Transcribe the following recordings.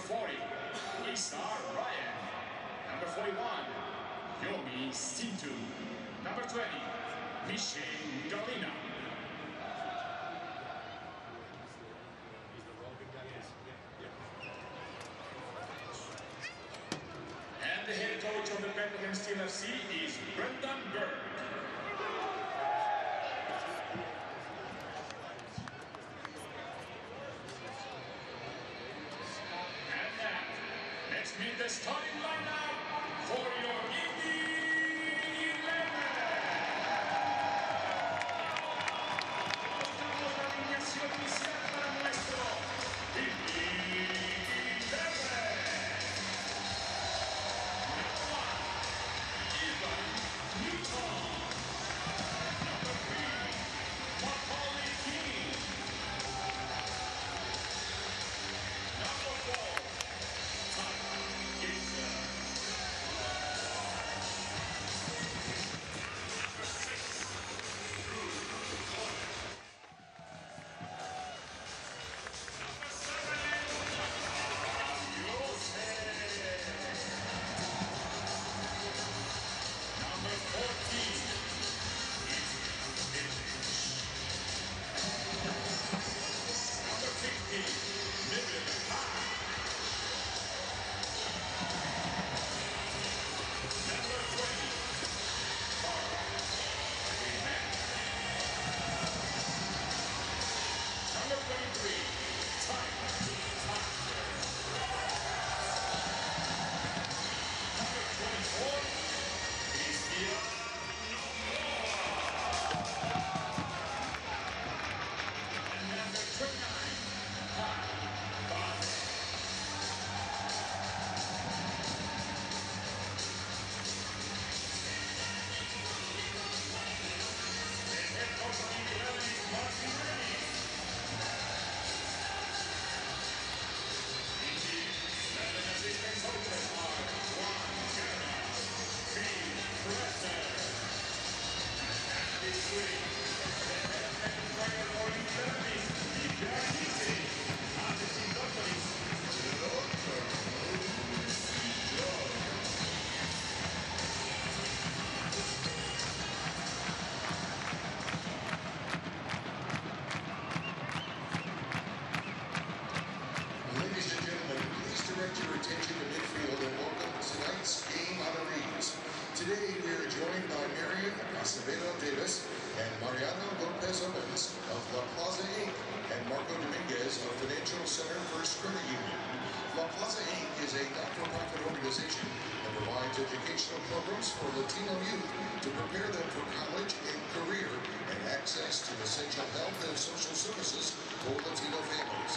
40, Lisa Ryan. Number 41, Yomi Sintu. Number 20, Michelle Galina. And the head coach of the Bethlehem Steel FC is Brendan Berg. And now, let's meet the starting lineup for your Indy 11. Mostramos la alineación inicial para nuestro Indy 11. Today we are joined by Marian Acevedo Davis and Mariano Lopez Owens of La Plaza Inc. and Marco Dominguez of Financial Center First Credit Union. La Plaza Inc. is a not-for-profit organization that provides educational programs for Latino youth to prepare them for college and career and access to essential health and social services for Latino families.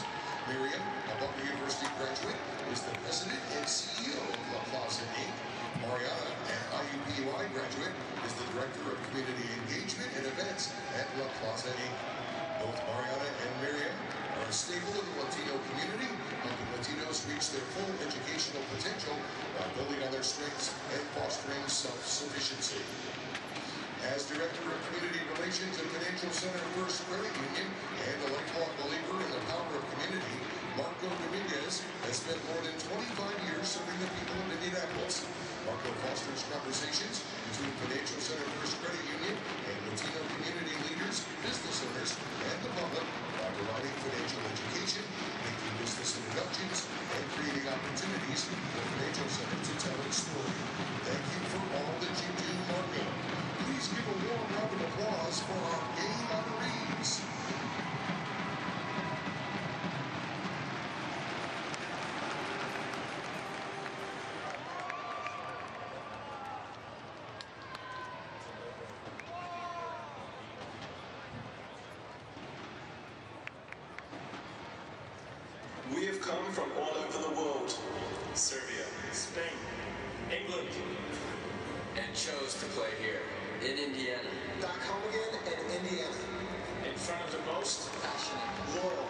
Miriam, a Butler University graduate, is the president and CEO of La Plaza Inc. Mariana, an IUPUI graduate, is the Director of Community Engagement and Events at La Plaza Inc. Both Mariana and Miriam are a staple of the Latino community, helping Latinos reach their full educational potential by building on their strengths and fostering self-sufficiency. As Director of Community Relations at Financial Center First Credit Union and a lifelong believer in the power of community, Marco Dominguez has spent more than 25 years serving the people of Indianapolis. Marco fosters conversations between Financial Center First Credit Union and Latino community leaders, business owners, and the public by providing financial education, making business introductions, and creating opportunities for Financial Center to tell its story. Thank you for all that you do, Marco. Please give a warm round of applause for our game honorees. We have come from all over the world: Serbia, Spain, England, and chose to play here in Indiana. Back home again in Indiana. in front of the most Passionate, loyal,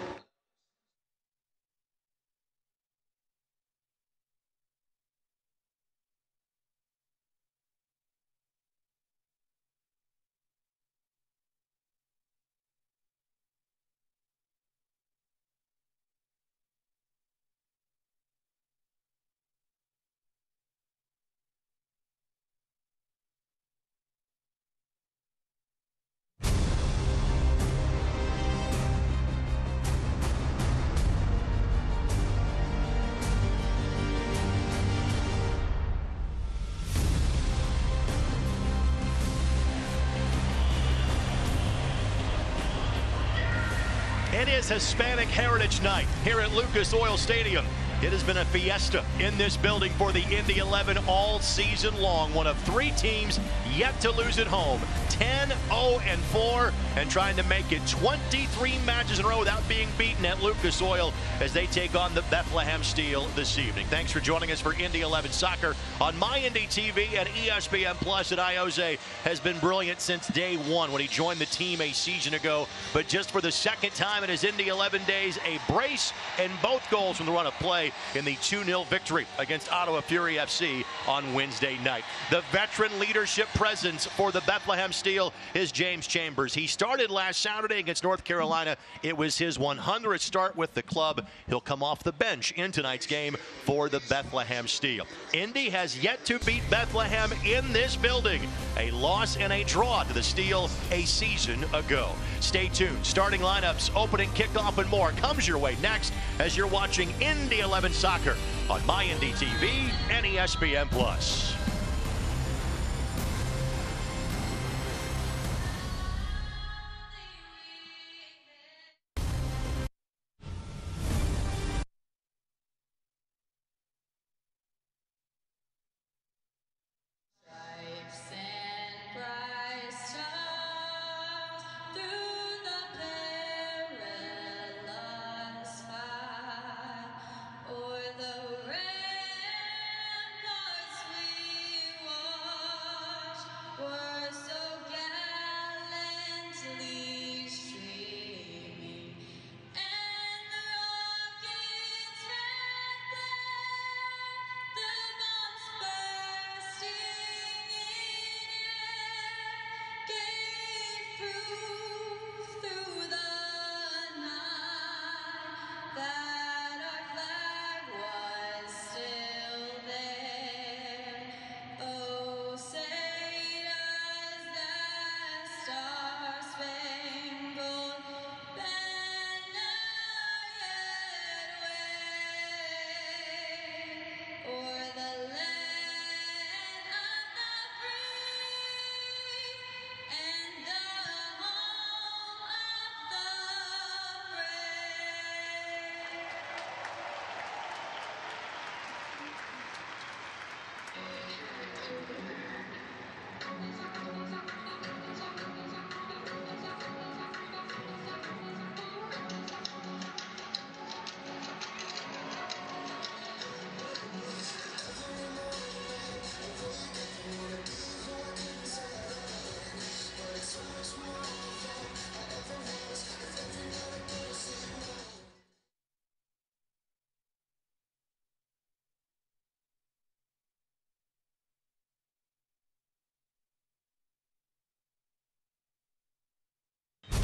It is Hispanic Heritage Night here at Lucas Oil Stadium. It has been a fiesta in this building for the Indy 11 all season long. One of 3 teams yet to lose at home. 10-0-4 and trying to make it 23 matches in a row without being beaten at Lucas Oil as they take on the Bethlehem Steel this evening. Thanks for joining us for Indy 11 Soccer on My Indy TV and ESPN Plus. And Iose has been brilliant since day one when he joined the team a season ago. But just for the second time in his Indy 11 days, a brace and both goals from the run of play in the 2-0 victory against Ottawa Fury FC on Wednesday night. The veteran leadership presence for the Bethlehem Steel is James Chambers. He started last Saturday against North Carolina. It was his 100th start with the club. He'll come off the bench in tonight's game for the Bethlehem Steel. Indy has yet to beat Bethlehem in this building. A loss and a draw to the Steel a season ago. Stay tuned. Starting lineups, opening kickoff, and more comes your way next as you're watching Indy 11 Soccer on My Indy TV and ESPN Plus.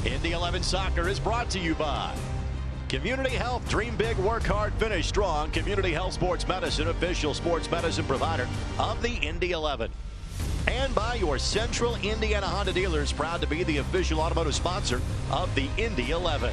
Indy 11 Soccer is brought to you by Community Health. Dream big, work hard, finish strong. Community Health Sports Medicine, official sports medicine provider of the Indy 11. And by your Central Indiana Honda dealers, proud to be the official automotive sponsor of the Indy 11.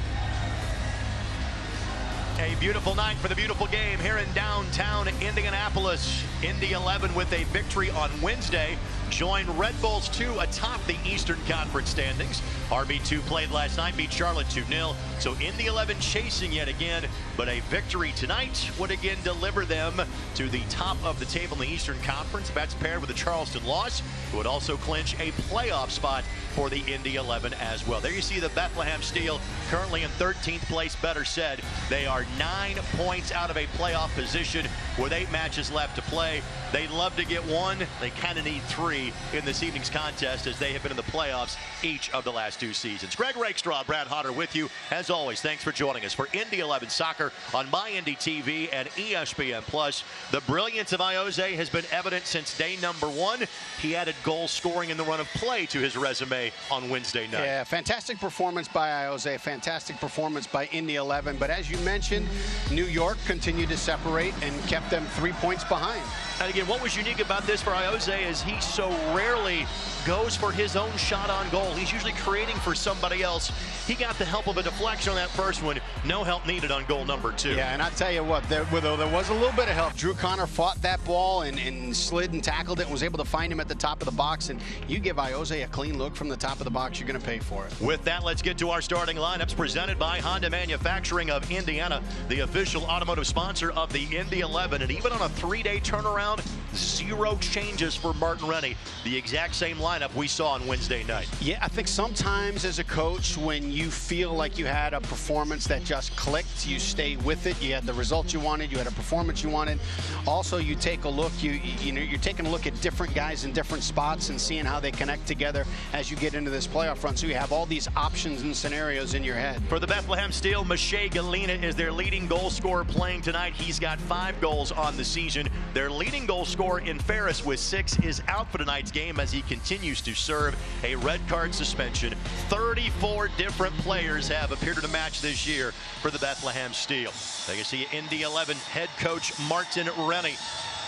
A beautiful night for the beautiful game here in downtown Indianapolis. Indy 11 with a victory on Wednesday joined Red Bulls 2 atop the Eastern Conference standings. RB2 played last night, beat Charlotte 2-0. So Indy 11 chasing yet again, but a victory tonight would again deliver them to the top of the table in the Eastern Conference. That's paired with a Charleston loss. It would also clinch a playoff spot for the Indy 11 as well. There you see the Bethlehem Steel currently in 13th place. Better said, they are 9 points out of a playoff position with 8 matches left to play. They'd love to get 1. They kind of need 3 in this evening's contest as they have been in the playoffs each of the last 2 seasons. Greg Rakestraw, Brad Hodder with you. As always, thanks for joining us for Indy 11 Soccer on My Indy TV and ESPN Plus. The brilliance of Iose has been evident since day number 1. He added goal scoring in the run of play to his resume on Wednesday night. Yeah, fantastic performance by Iose, fantastic performance by Indy 11. But as you mentioned, end, New York continued to separate and kept them 3 points behind. And again, what was unique about this for Iose is he so rarely goes for his own shot on goal. He's usually creating for somebody else. He got the help of a deflection on that first one. No help needed on goal number 2. Yeah, and I'll tell you what, there was a little bit of help. Drew Connor fought that ball and slid and tackled it and was able to find him at the top of the box. And you give Iose a clean look from the top of the box, you're going to pay for it. With that, let's get to our starting lineups presented by Honda Manufacturing of Indiana, the official automotive sponsor of the Indy 11. And even on a 3-day turnaround, 0 changes for Martin Rennie. The exact same lineup we saw on Wednesday night. Yeah, I think sometimes as a coach, when you feel like you had a performance that just clicked, you stay with it. You had the results you wanted. You had a performance you wanted. Also, you take a look. You're taking a look at different guys in different spots and seeing how they connect together as you get into this playoff run. So you have all these options and scenarios in your head. For the Bethlehem Steel, Michelle Galena is their leading goal scorer playing tonight. He's got 5 goals on the season. Their leading goal scorer in Ferris with 6 is out for tonight's game as he continues to serve a red card suspension. 34 different players have appeared in a match this year for the Bethlehem Steel. Now you see Indy 11 head coach Martin Rennie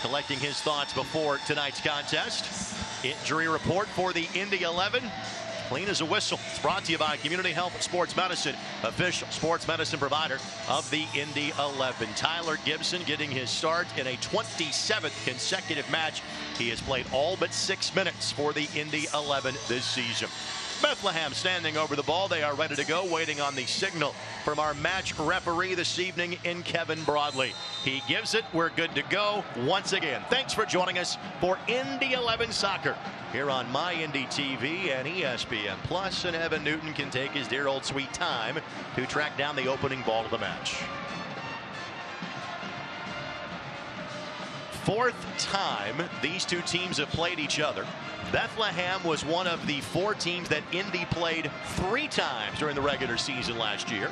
collecting his thoughts before tonight's contest. Injury report for the Indy 11. Clean as a whistle. It's brought to you by Community Health Sports Medicine, official sports medicine provider of the Indy 11. Tyler Gibson getting his start in a 27th consecutive match. He has played all but 6 minutes for the Indy 11 this season. Bethlehem standing over the ball. They are ready to go, waiting on the signal from our match referee this evening in Kevin Broadley. He gives it. We're good to go once again. Thanks for joining us for Indy 11 Soccer here on My Indy TV and ESPN Plus. And Evan Newton can take his dear old sweet time to track down the opening ball of the match. 4th time these two teams have played each other. Bethlehem was one of the 4 teams that Indy played 3 times during the regular season last year.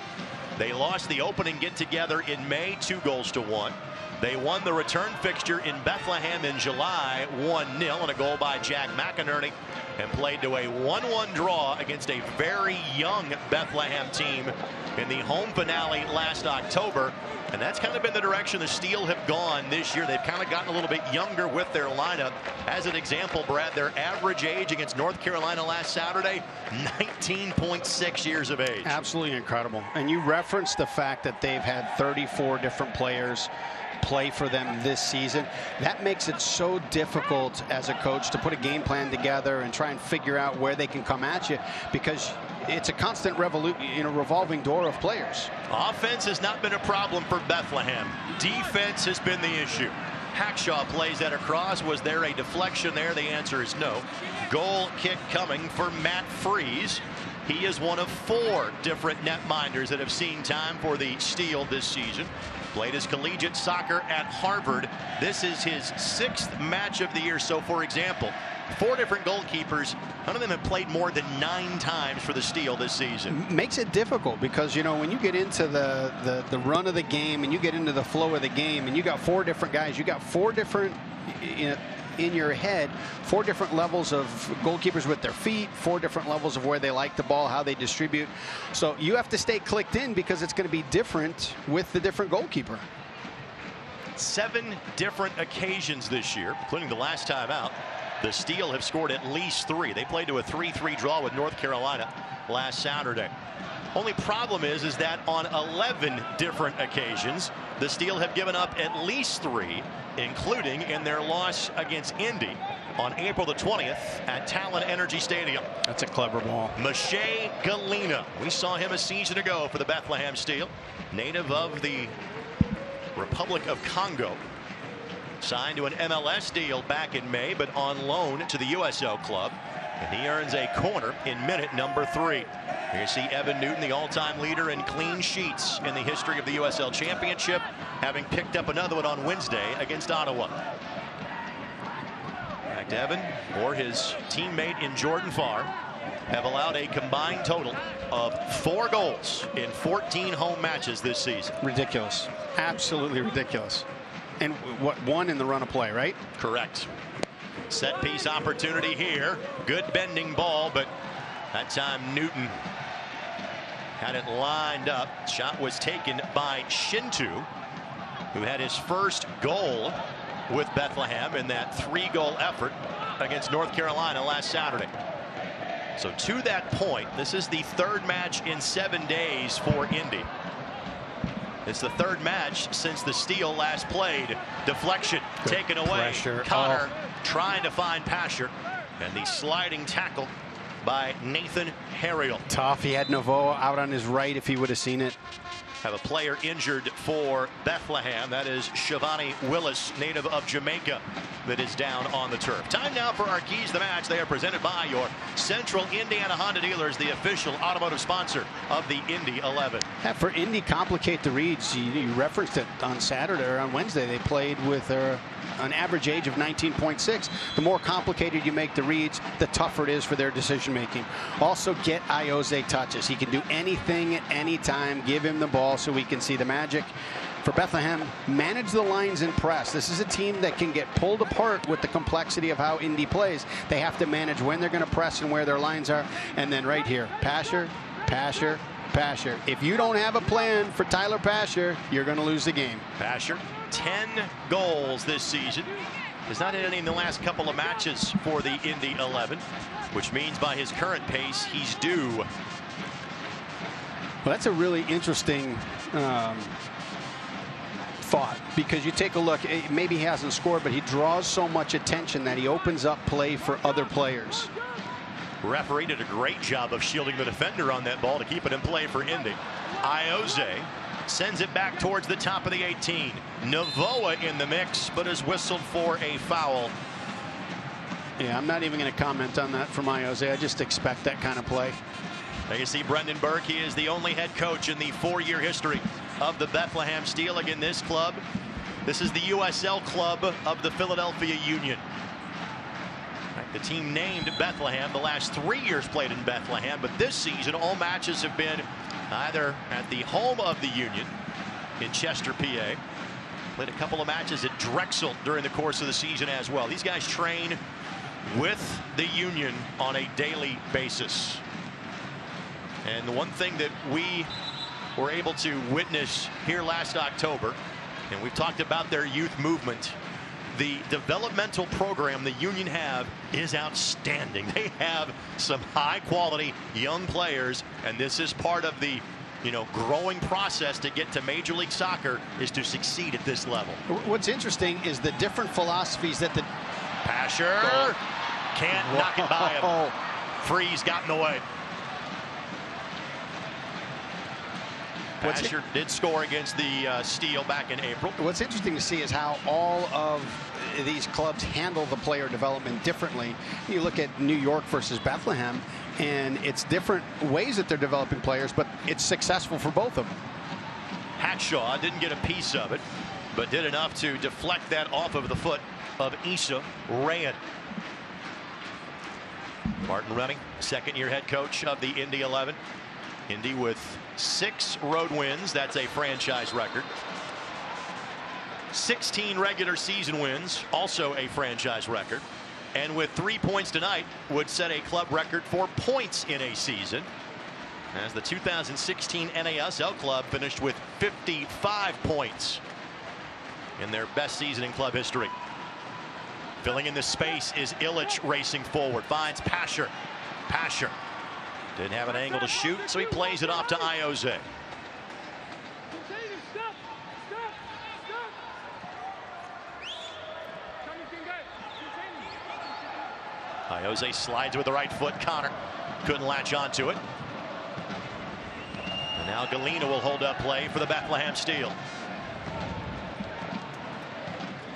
They lost the opening get-together in May 2-1. They won the return fixture in Bethlehem in July 1-0 on a goal by Jack McInerney, and played to a 1-1 draw against a very young Bethlehem team in the home finale last October. And that's kind of been the direction the Steel have gone this year. They've kind of gotten a little bit younger with their lineup. As an example, Brad, their average age against North Carolina last Saturday, 19.6 years of age. Absolutely incredible. And you referenced the fact that they've had 34 different players play for them this season. That makes it so difficult as a coach to put a game plan together and try and figure out where they can come at you, because it's a constant revolving door of players. Offense has not been a problem for Bethlehem. Defense has been the issue. Hackshaw plays that across. Was there a deflection there? The answer is no. Goal kick coming for Matt Freeze. He is one of 4 different netminders that have seen time for the Steel this season. Played his collegiate soccer at Harvard. This is his 6th match of the year. So, for example, 4 different goalkeepers. None of them have played more than 9 times for the Steel this season. Makes it difficult because, you know, when you get into the run of the game and you get into the flow of the game and you got 4 different guys, you got 4 different, in your head, 4 different levels of goalkeepers with their feet, 4 different levels of where they like the ball, how they distribute. So you have to stay clicked in because it's going to be different with the different goalkeeper. 7 different occasions this year, including the last time out. The Steel have scored at least 3. They played to a 3-3 draw with North Carolina last Saturday. Only problem is that on 11 different occasions, the Steel have given up at least 3, including in their loss against Indy on April the 20th at Talon Energy Stadium. That's a clever ball. Michelle Galena. We saw him a season ago for the Bethlehem Steel, native of the Republic of Congo. Signed to an MLS deal back in May, but on loan to the USL club. And he earns a corner in minute number 3. Here you see Evan Newton, the all-time leader in clean sheets in the history of the USL Championship, having picked up another one on Wednesday against Ottawa. In fact, Evan or his teammate in Jordan Farr have allowed a combined total of 4 goals in 14 home matches this season. Ridiculous. Absolutely ridiculous. And what, 1 in the run of play, right? Correct. Set piece opportunity here. Good bending ball, but that time Newton had it lined up. Shot was taken by Shintu, who had his first goal with Bethlehem in that 3-goal effort against North Carolina last Saturday. So to that point, this is the third match in 7 days for Indy. It's the third match since the steal last played. Deflection taken away. Pressure. Connor trying to find Pasher, and the sliding tackle by Nathan Harriel. Tough. He had Novoa out on his right if he would have seen it. Have a player injured for Bethlehem. That is Shivani Willis, native of Jamaica, that is down on the turf. Time now for our keys to the match. They are presented by your Central Indiana Honda dealers, the official automotive sponsor of the Indy 11. Yeah, for Indy, complicate the reads. You referenced it on Saturday or on Wednesday. They played with an average age of 19.6. The more complicated you make the reads, the tougher it is for their decision making. Also, get Ioze touches. He can do anything at any time. Give him the ball so we can see the magic. For Bethlehem, manage the lines and press. This is a team that can get pulled apart with the complexity of how Indy plays. They have to manage when they're going to press and where their lines are. And then right here, Pasher, Pasher, Pasher. If you don't have a plan for Tyler Pasher, you're going to lose the game. Pasher, 10 goals this season. Has not had any in the last couple of matches for the Indy 11, which means by his current pace, he's due. Well, that's a really interesting thought, because you take a look, maybe he hasn't scored, but he draws so much attention that he opens up play for other players. Referee did a great job of shielding the defender on that ball to keep it in play for Indy. Ioze sends it back towards the top of the 18. Novoa in the mix, but is whistled for a foul. Yeah, I'm not even going to comment on that from Ioze. I just expect that kind of play. There you see Brendan Burke. He is the only head coach in the 4-year history of the Bethlehem Steel. Again, this club, this is the USL club of the Philadelphia Union. The team named Bethlehem. The last 3 years played in Bethlehem, but this season all matches have been either at the home of the Union in Chester, PA. Played a couple of matches at Drexel during the course of the season as well. These guys train with the Union on a daily basis. And the one thing that we were able to witness here last October, and we've talked about their youth movement, the developmental program the Union have is outstanding. They have some high quality young players, and this is part of the growing process to get to Major League Soccer, is to succeed at this level. What's interesting is the different philosophies that the Pasher can't knock it by him. Freeze got in the way. Pasher did score against the Steel back in April. What's interesting to see is how all of these clubs handle the player development differently. You look at New York versus Bethlehem, and it's different ways that they're developing players, but it's successful for both of them. Hatshaw didn't get a piece of it, but did enough to deflect that off of the foot of Issa Rayan. Martin Running, second-year head coach of the Indy 11. Indy with 6 road wins. That's a franchise record. 16 regular season wins, also a franchise record. And with 3 points tonight, would set a club record for points in a season, as the 2016 NASL club finished with 55 points in their best season in club history. Filling in the space is Illich racing forward. Finds Pasher. Pasher didn't have an angle to shoot, so he plays it off to Ioze. Ioze slides with the right foot. Connor couldn't latch onto it. And now Galena will hold up play for the Bethlehem Steel.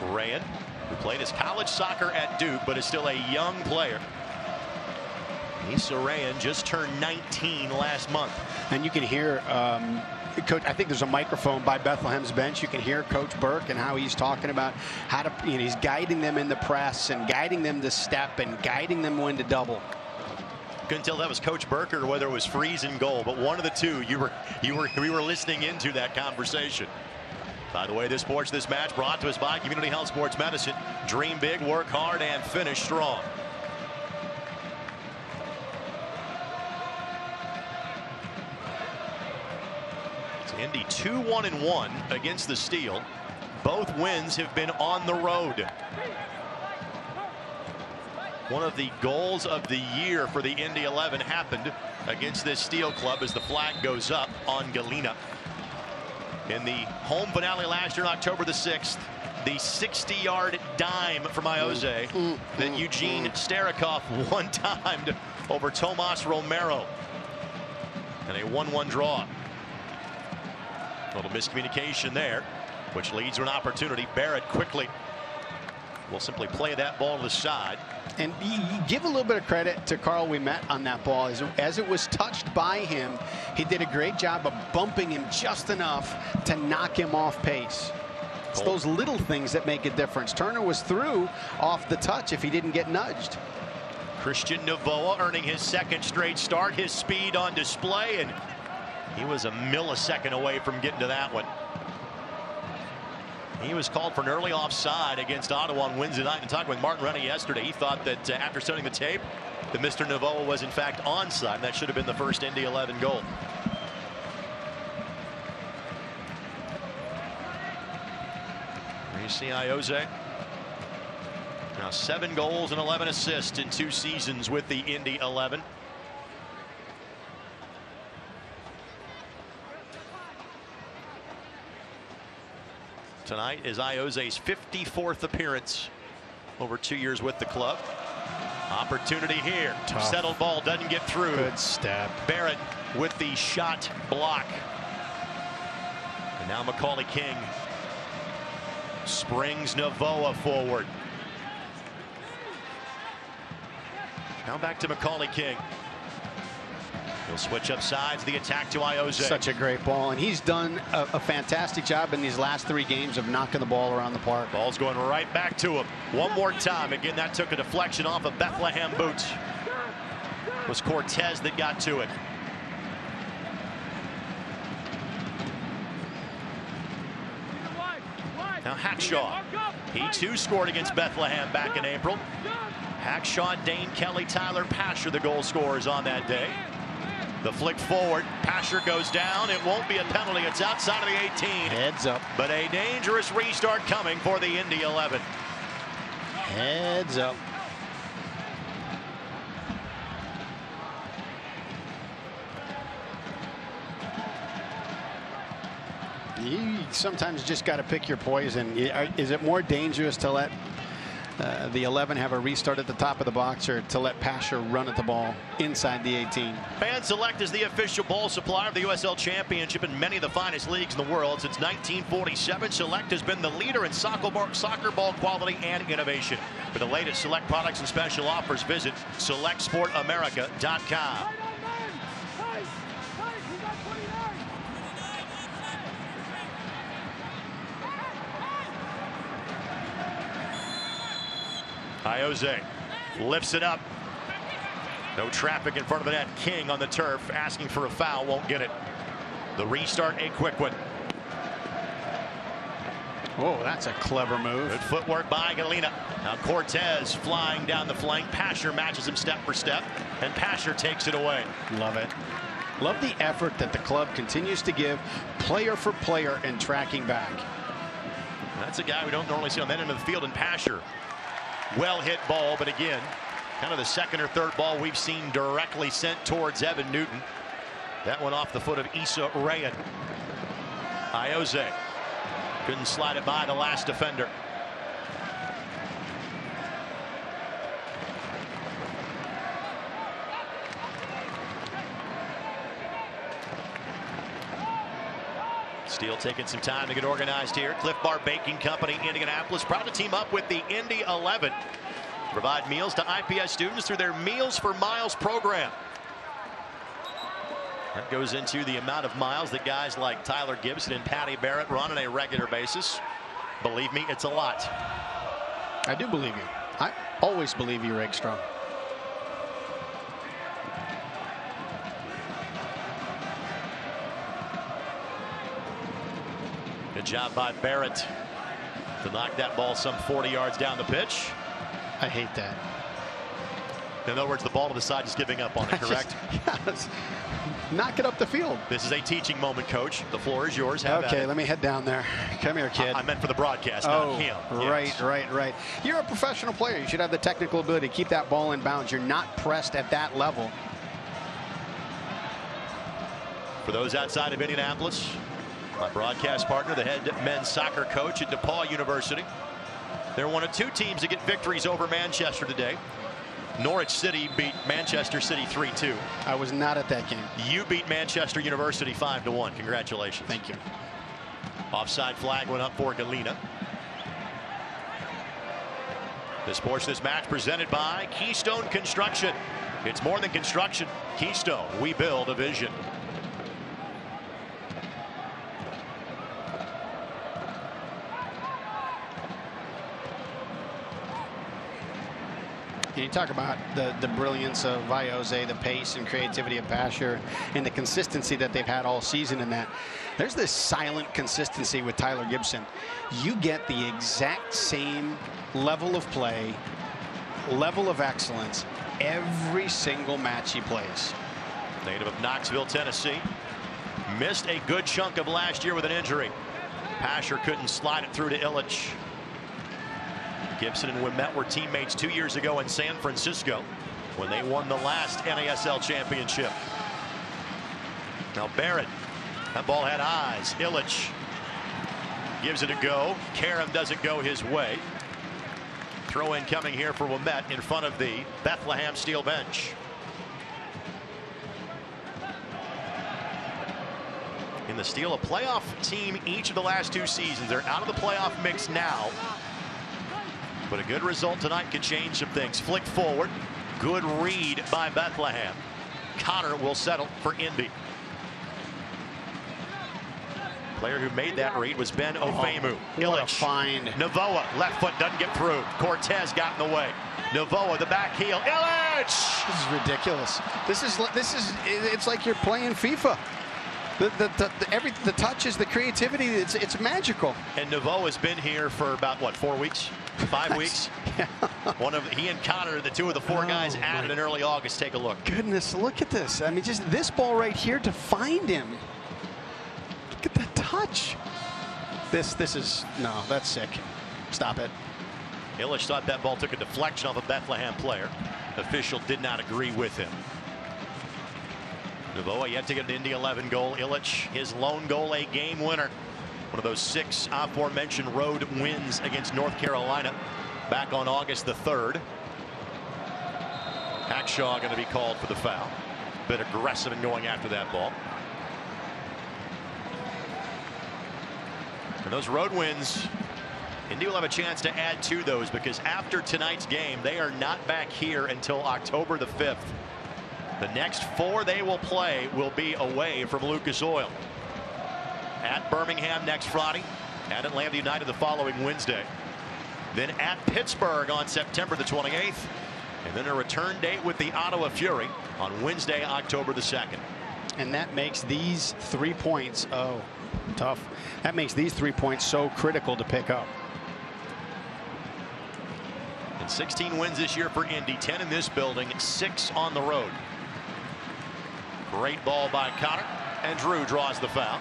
Rayan, who played his college soccer at Duke, but is still a young player. Issa Rayan just turned 19 last month. And you can hear, Coach, I think there's a microphone by Bethlehem's bench. You can hear Coach Burke and how he's talking about how to, he's guiding them in the press and guiding them to step and guiding them when to double. Couldn't tell that was Coach Burke or whether it was Freeze in goal, but one of the two. We were listening into that conversation. By the way, this match brought to us by Community Health Sports Medicine. Dream big, work hard, and finish strong. Indy 2-1-1 against the Steel. Both wins have been on the road. One of the goals of the year for the Indy 11 happened against this Steel club as the flag goes up on Galena. In the home finale last year on October the 6th, the 60-yard dime from Iose that Eugene Starikoff one-timed over Tomas Romero. And a 1-1 draw. A little miscommunication there, which leads to an opportunity. Barrett quickly will simply play that ball to the side. And you give a little bit of credit to Carl Ouimet on that ball. As it was touched by him, he did a great job of bumping him just enough to knock him off pace. It's those little things that make a difference. Turner was through off the touch if he didn't get nudged. Christian Novoa earning his second straight start. His speed on display, and he was a millisecond away from getting to that one. He was called for an early offside against Ottawa on Wednesday night. And talking with Martin Rennie yesterday, he thought that after studying the tape, that Mr. Novoa was in fact onside. That should have been the first Indy 11 goal. You see Iose. Now 7 goals and 11 assists in 2 seasons with the Indy 11. Tonight is Iose's 54th appearance over 2 years with the club. Opportunity here. Tough. Settled ball doesn't get through. Good step. Barrett with the shot block. And now Macaulay King springs Novoa forward. Now back to Macaulay King. He'll switch up sides, the attack to Iose. Such a great ball, and he's done a fantastic job in these last 3 games of knocking the ball around the park. Ball's going right back to him. One more time. Again, that took a deflection off of Bethlehem boot. It was Cortez that got to it. Now Hackshaw. He too scored against Bethlehem back in April. Hackshaw, Dane Kelly, Tyler Pasher, the goal scorers on that day. The flick forward. Pasher goes down. It won't be a penalty. It's outside of the 18. Heads up. But a dangerous restart coming for the Indy 11. Heads up. You sometimes just got to pick your poison. Is it more dangerous to let the 11 have a restart at the top of the box, or to let Pasher run at the ball inside the 18? Fan Select is the official ball supplier of the USL Championship in many of the finest leagues in the world. Since 1947, Select has been the leader in soccer ball quality and innovation. For the latest Select products and special offers, visit SelectSportAmerica.com. Iose lifts it up. No traffic in front of the net. King on the turf asking for a foul, won't get it. The restart, a quick one. Oh, that's a clever move. Good footwork by Galena. Now Cortez flying down the flank. Pasher matches him step for step, and Pasher takes it away. Love it. Love the effort that the club continues to give player for player in tracking back. That's a guy we don't normally see on that end of the field in Pasher. Well hit ball, but again, kind of the second or third ball we've seen directly sent towards Evan Newton. That one off the foot of Issa Rayan. Iose couldn't slide it by the last defender. Steel taking some time to get organized here. Cliff Bar Baking Company, Indianapolis, proud to team up with the Indy 11 to provide meals to IPS students through their Meals for Miles program. That goes into the amount of miles that guys like Tyler Gibson and Patty Barrett run on a regular basis. Believe me, it's a lot. I do believe you. I always believe you, Regstrom. Good job by Barrett to knock that ball some 40 yards down the pitch. I hate that. In other words, the ball to the side is giving up on it, correct? Yes. knock it up the field. This is a teaching moment, Coach. The floor is yours. Have Okay, let me head down there. Come here, kid. I meant for the broadcast, not him. Right, right. You're a professional player. You should have the technical ability to keep that ball in bounds. You're not pressed at that level. For those outside of Indianapolis, my broadcast partner, the head men's soccer coach at DePaul University. They're one of two teams to get victories over Manchester today. Norwich City beat Manchester City 3-2. I was not at that game. You beat Manchester University 5-1. Congratulations. Thank you. Offside flag went up for Galena. This portion of this match presented by Keystone Construction. It's more than construction. Keystone, we build a vision. You talk about the brilliance of Iose, the pace and creativity of Pasher, and the consistency that they've had all season in that. There's this silent consistency with Tyler Gibson. You get the exact same level of play, level of excellence, every single match he plays. Native of Knoxville, Tennessee. Missed a good chunk of last year with an injury. Pasher couldn't slide it through to Illich. Gibson and Ouimet were teammates 2 years ago in San Francisco when they won the last NASL championship. Now Barrett, that ball had eyes. Illich gives it a go. Karam doesn't go his way. Throw in coming here for Ouimet in front of the Bethlehem steel bench. In the Steel, a playoff team each of the last 2 seasons. They're out of the playoff mix now. But a good result tonight could change some things. Flick forward. Good read by Bethlehem. Connor will settle for Indy. Player who made that read was Ben Ofemu. What a find. Navoa, left foot doesn't get through. Cortez got in the way. Navoa, the back heel. Illich! This is ridiculous. This is it's like you're playing FIFA. The touches, the creativity, it's magical. And Navoa has been here for about, what, 4 weeks? 5 weeks? Yeah. He and Connor, the 2 of the 4 guys added in early August. Take a look. Goodness, look at this. I mean, just this ball right here to find him. Look at that touch. This is, no, that's sick. Stop it. Illich thought that ball took a deflection off a Bethlehem player. Official did not agree with him. Navoa yet to get an Indy 11 goal. Illich, his lone goal, a game winner. One of those 6 aforementioned road wins against North Carolina back on August the 3rd. Hackshaw going to be called for the foul. Bit aggressive in going after that ball. And those road wins, Indy will have a chance to add to those because after tonight's game, they are not back here until October the 5th. The next 4 they will play will be away from Lucas Oil. At Birmingham next Friday, at Atlanta United the following Wednesday, then at Pittsburgh on September the 28th, and then a return date with the Ottawa Fury on Wednesday, October the 2nd. And that makes these 3 points, tough. That makes these 3 points so critical to pick up. And 16 wins this year for Indy, 10 in this building, 6 on the road. Great ball by Connor, and Drew draws the foul.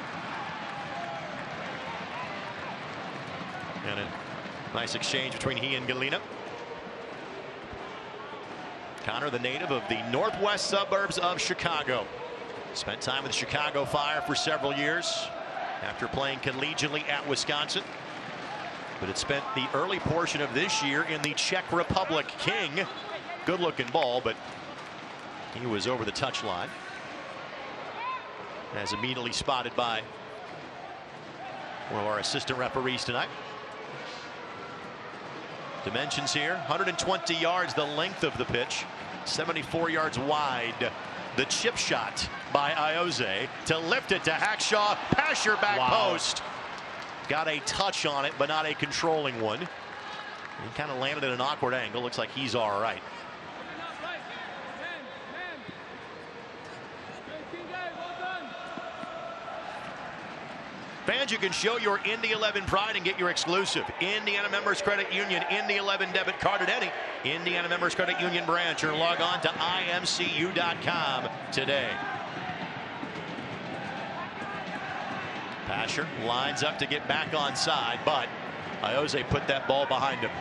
And a nice exchange between he and Galena. Connor, the native of the northwest suburbs of Chicago. Spent time with the Chicago Fire for several years after playing collegiately at Wisconsin. But it spent the early portion of this year in the Czech Republic. King, good looking ball, but he was over the touchline. As immediately spotted by one of our assistant referees tonight. Dimensions here, 120 yards the length of the pitch, 74 yards wide. The chip shot by Iose to lift it to Hackshaw. Pasher back post. Got a touch on it, but not a controlling one. He kind of landed at an awkward angle. Looks like he's all right. Fans, you can show your Indy 11 pride and get your exclusive Indiana Members Credit Union Indy 11 debit card at any Indiana Members Credit Union branch or log on to imcu.com today. Pasher lines up to get back on side, but Iose put that ball behind him.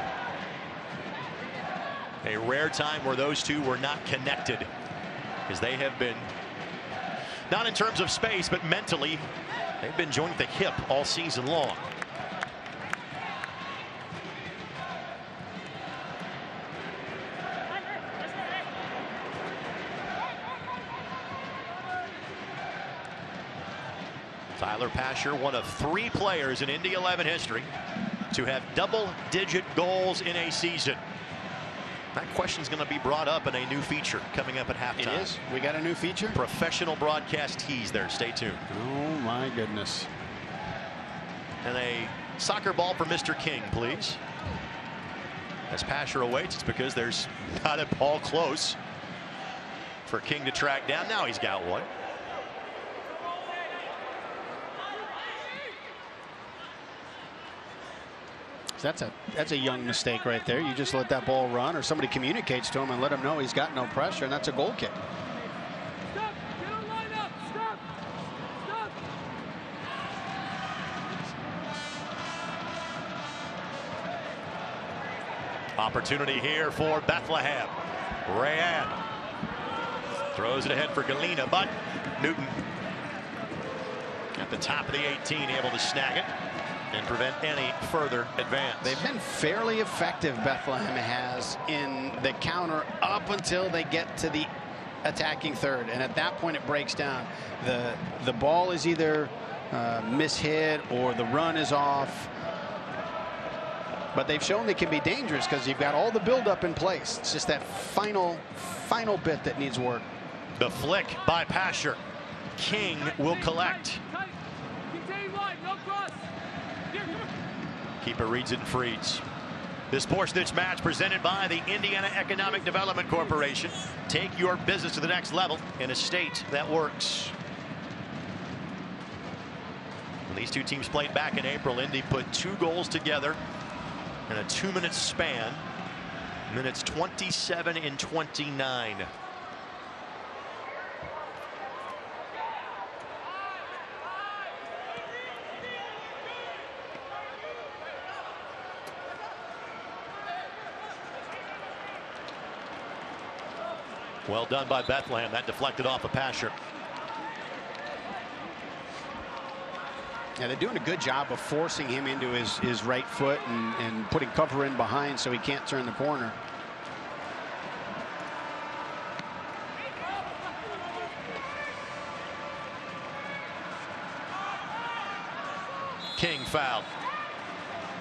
A rare time where those two were not connected, because they have been, not in terms of space, but mentally, they've been joined at the hip all season long. Tyler Pasher, one of 3 players in Indy 11 history to have double-digit goals in a season. That question's going to be brought up in a new feature coming up at halftime. It is. We got a new feature. Professional broadcast tease there. Stay tuned. Oh my goodness. And a soccer ball for Mr. King, please. As Pasher awaits, it's because there's not a ball close for King to track down. Now he's got one. That's a young mistake right there. You just let that ball run, or somebody communicates to him and let him know he's got no pressure, and that's a goal kick. Stop! Get on line up! Stop! Stop! Opportunity here for Bethlehem. Rayan throws it ahead for Galena, but Newton at the top of the 18 able to snag it and prevent any further advance. They've been fairly effective, Bethlehem has, in the counter up until they get to the attacking third, and at that point it breaks down. The ball is either mishit or the run is off, but they've shown they can be dangerous because you've got all the buildup in place. It's just that final bit that needs work. The flick by Pasher. King will collect. Keeper reads it and frees. This portion of this match presented by the Indiana Economic Development Corporation. Take your business to the next level in a state that works. When these two teams played back in April, Indy put 2 goals together in a 2-minute span. Minutes 27 and 29. Well done by Bethlehem. That deflected off of Pasher. Yeah, they're doing a good job of forcing him into his right foot and putting cover in behind so he can't turn the corner. King fouled.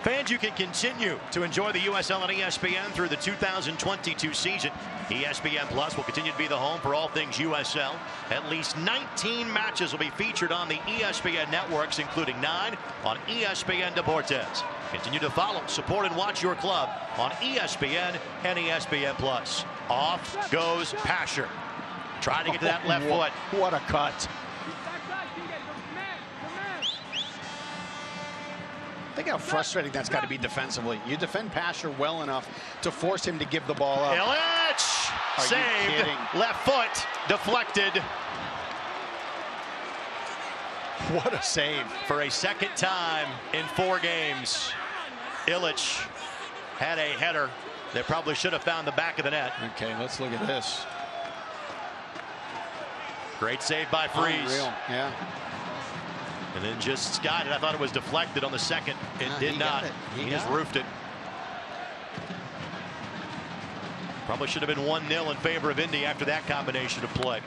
Fans, you can continue to enjoy the USL on ESPN through the 2022 season. ESPN Plus will continue to be the home for all things USL. At least 19 matches will be featured on the ESPN networks, including 9 on ESPN Deportes. Continue to follow, support, and watch your club on ESPN and ESPN Plus. Off goes Pasher. Trying to get to that left foot. What a cut. Think how frustrating that's got to be defensively. You defend Pasher well enough to force him to give the ball up. Illich saved. Left foot deflected. What a save. For a second time in 4 games, Illich had a header that probably should have found the back of the net. Okay, let's look at this. Great save by Freeze. Unreal. Yeah. And then just skied it. I thought it was deflected on the second. It did not. He just roofed it. Probably should have been 1-0 in favor of Indy after that combination of play.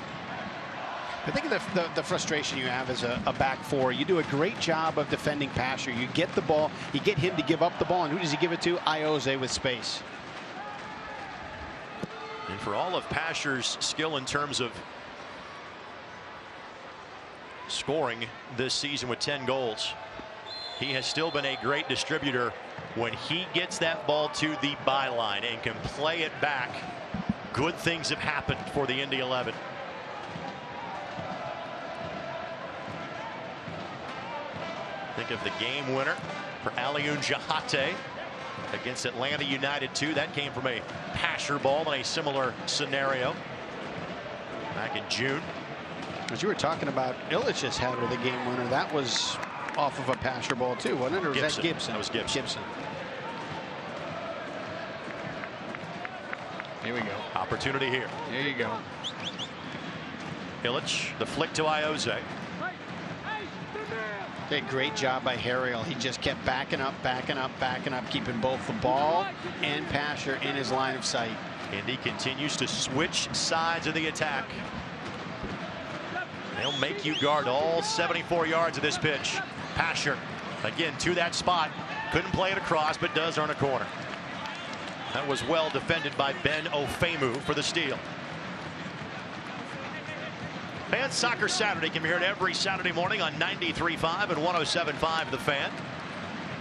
I think the frustration you have as a back four, you do a great job of defending Pasher. You get the ball, you get him to give up the ball, and who does he give it to? Iose with space. And for all of Pasher's skill in terms of scoring this season with 10 goals, he has still been a great distributor. When he gets that ball to the byline and can play it back, good things have happened for the Indy 11. Think of the game winner for Alioune Jahate against Atlanta United 2. That came from a Pasher ball in a similar scenario back in June. As you were talking about Illich's header, the game winner, that was off of a Pasher ball too, wasn't it? Or was that Gibson? That was Gibson. Here we go. Opportunity here. There you go. Illich, the flick to Iose. Okay, great job by Harriel. He just kept backing up, keeping both the ball and Pasher in his line of sight. Indy continues to switch sides of the attack. They'll make you guard all 74 yards of this pitch. Pasher, again, to that spot. Couldn't play it across, but does earn a corner. That was well defended by Ben Ofemu for the steal. Fan Soccer Saturday can be heard every Saturday morning on 93.5 and 107.5 The Fan.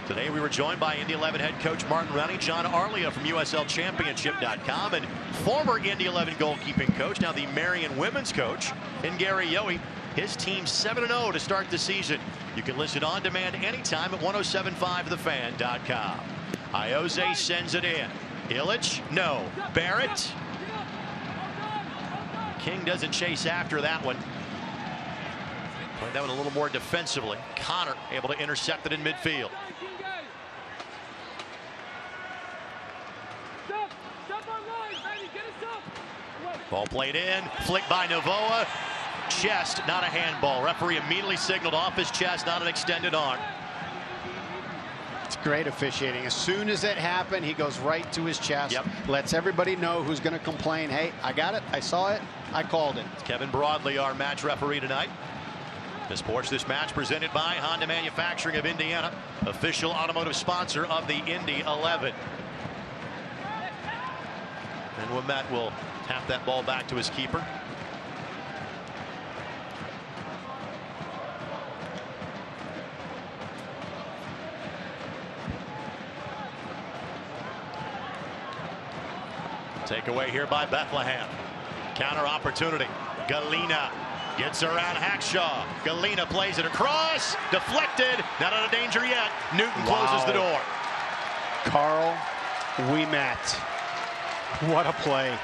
Today we were joined by Indy 11 head coach Martin Rowney, John Arlia from USLChampionship.com, and former Indy 11 goalkeeping coach, now the Marion women's coach, in Gary Yohe. His team 7-0 to start the season. You can listen on demand anytime at 1075thefan.com. Iose sends it in. Illich, no. Barrett. King doesn't chase after that one. Played that one a little more defensively. Connor able to intercept it in midfield. Ball played in. Flicked by Novoa. Chest, not a handball. Referee immediately signaled off his chest, not an extended arm. It's great officiating. As soon as it happened, he goes right to his chest. Yep. Lets everybody know who's going to complain. Hey, I got it. I saw it. I called it. It's Kevin Broadley, our match referee tonight. This match presented by Honda Manufacturing of Indiana, official automotive sponsor of the Indy 11. And Ouimet will tap that ball back to his keeper. Takeaway here by Bethlehem. Counter opportunity. Galena gets around Hackshaw. Galena plays it across. Deflected. Not out of danger yet. Newton closes the door. Carl Ouimet. What a play.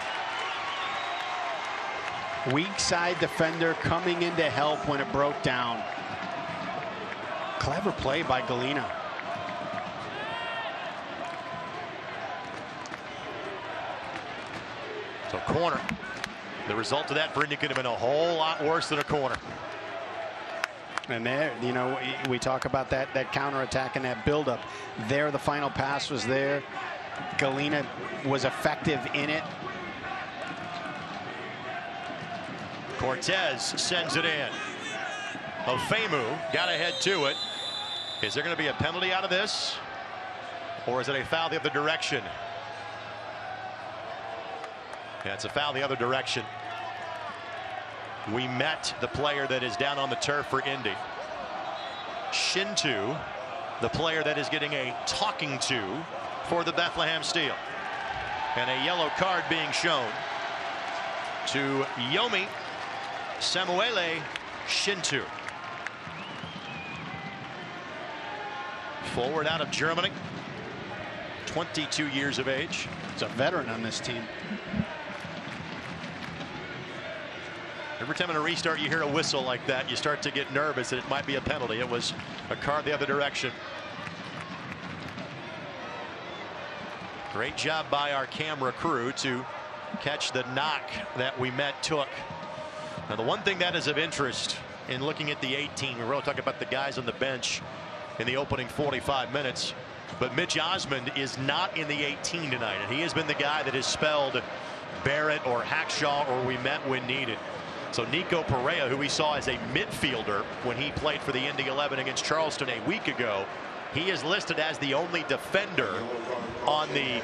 Weak side defender coming in to help when it broke down. Clever play by Galena. So corner. The result of that for Indy could have been a whole lot worse than a corner. And there, you know, we talk about that counterattack and that buildup. There, the final pass was there. Galena was effective in it. Cortez sends it in. Ofemu got ahead to it. Is there going to be a penalty out of this? Or is it a foul the other direction? Yeah, it's a foul the other direction. Ouimet the player that is down on the turf for Indy. Shintu, the player that is getting a talking to for the Bethlehem Steel. And a yellow card being shown to Yomi Samuele Shintu. Forward out of Germany. 22 years of age. He's a veteran on this team. Every time in a restart you hear a whistle like that, you start to get nervous that it might be a penalty. It was a card the other direction. Great job by our camera crew to catch the knock that Ouimet took. Now, the one thing that is of interest in looking at the 18, we're really talking about the guys on the bench in the opening 45 minutes, but Mitch Osmond is not in the 18 tonight, and he has been the guy that has spelled Barrett or Hackshaw or Ouimet when needed. So Nico Perea, who we saw as a midfielder when he played for the Indy 11 against Charleston a week ago, he is listed as the only defender on the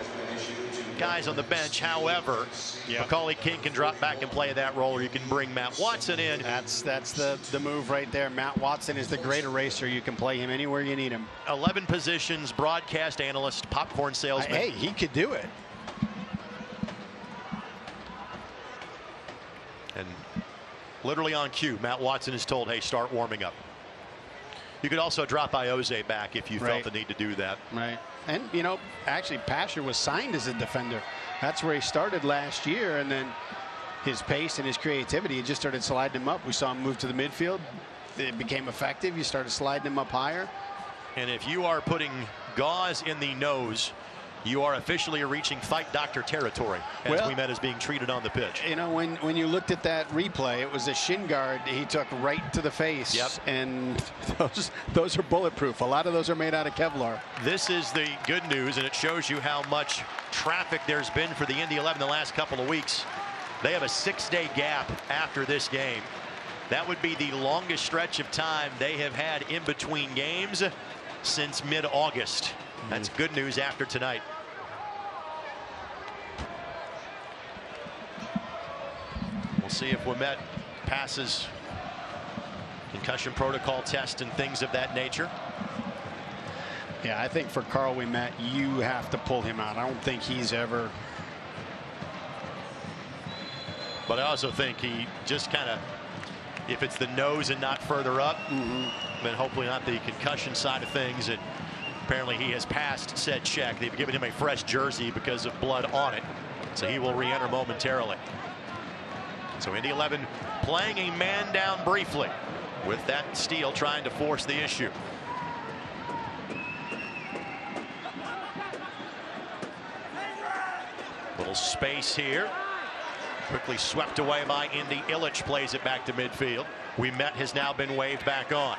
guys on the bench. However, Macaulay King can drop back and play that role, or you can bring Matt Watson in. That's the move right there. Matt Watson is the great eraser. You can play him anywhere you need him. 11 positions, broadcast analyst, popcorn salesman. Hey, he could do it. And literally on cue, Matt Watson is told, hey, start warming up. You could also drop Iose back if you felt the need to do that. Right. And, you know, actually, Pasher was signed as a defender. That's where he started last year, and then his pace and his creativity, he just started sliding him up. We saw him move to the midfield, it became effective. You started sliding him up higher. And if you are putting gauze in the nose, you are officially reaching fight doctor territory, as Ouimet is being treated on the pitch. You know, when you looked at that replay, it was a shin guard he took right to the face. Yep. And those are bulletproof. A lot of those are made out of Kevlar. This is the good news, and it shows you how much traffic there's been for the Indy 11 the last couple of weeks. They have a 6-day gap after this game. That would be the longest stretch of time they have had in between games since mid-August. That's good news after tonight. We'll see if Ouimet passes concussion protocol test and things of that nature. Yeah, I think for Carl Ouimet, you have to pull him out. I don't think he's ever. But I also think he just kind of, if it's the nose and not further up, then hopefully not the concussion side of things. And apparently he has passed said check. They've given him a fresh jersey because of blood on it, so he will re-enter momentarily. So Indy 11 playing a man down briefly with that steal trying to force the issue. Little space here. Quickly swept away by Indy. Illich plays it back to midfield. Ouimet has now been waved back on.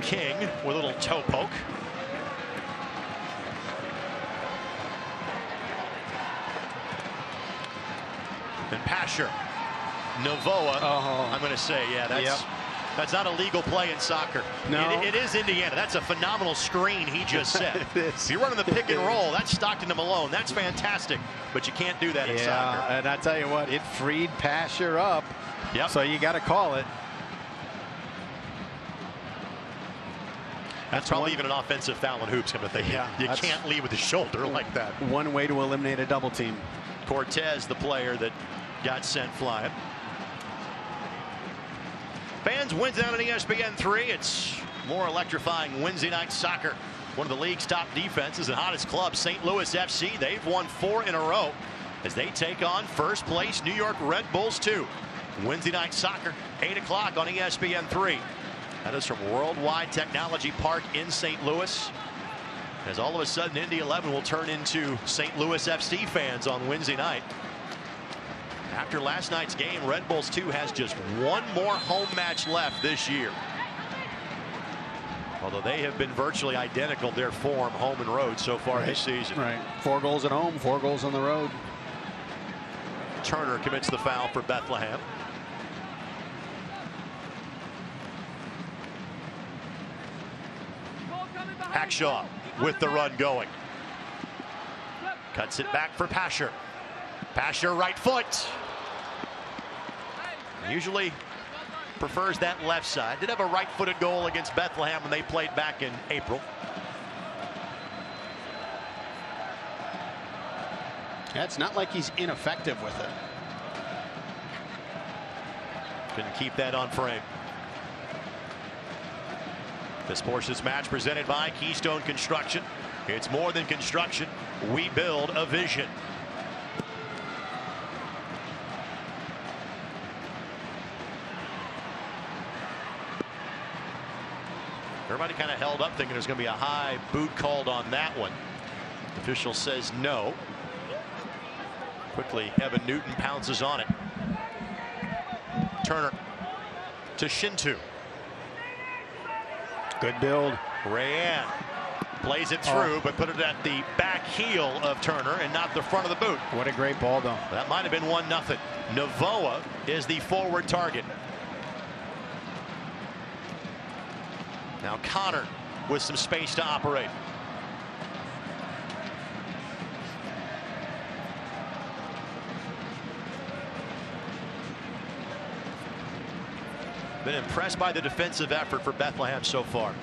King with a little toe poke. And Pasher. Novoa. I'm going to say, yeah, that's not a legal play in soccer. No. It is Indiana. That's a phenomenal screen he just set. If you're running the pick and roll, that's Stockton to Malone. That's fantastic. But you can't do that in soccer. And I tell you what, it freed Pasher up. Yep. So you got to call it. That's probably even an offensive foul in hoops, I'm thinking. Yeah, you can't lead with the shoulder like that. One way to eliminate a double team. Cortez, the player that got sent flying. Fans Wednesday night on ESPN3. It's more electrifying Wednesday night soccer. One of the league's top defenses and hottest clubs, St. Louis FC. They've won 4 in a row as they take on first place New York Red Bulls 2. Wednesday night soccer, 8 o'clock on ESPN3. That is from Worldwide Technology Park in St. Louis. As all of a sudden, Indy 11 will turn into St. Louis FC fans on Wednesday night. After last night's game, Red Bulls 2 has just one more home match left this year. Although they have been virtually identical, their form, home and road, so far this season. Right. 4 goals at home, 4 goals on the road. Turner commits the foul for Bethlehem. Hackshaw with the run going. Cuts it back for Pasher. Pasher right foot. Usually prefers that left side. Did have a right-footed goal against Bethlehem when they played back in April. Yeah, it's not like he's ineffective with it. Couldn't keep that on frame. This portion's match presented by Keystone Construction. It's more than construction. We build a vision. Everybody kind of held up thinking there's going to be a high boot called on that one. The official says no. Quickly, Evan Newton pounces on it. Turner to Shintu. Good build. Rayan plays it through, but put it at the back heel of Turner and not the front of the boot. What a great ball, though. That might have been 1-0. Novoa is the forward target. Now Connor with some space to operate. Been impressed by the defensive effort for Bethlehem so far.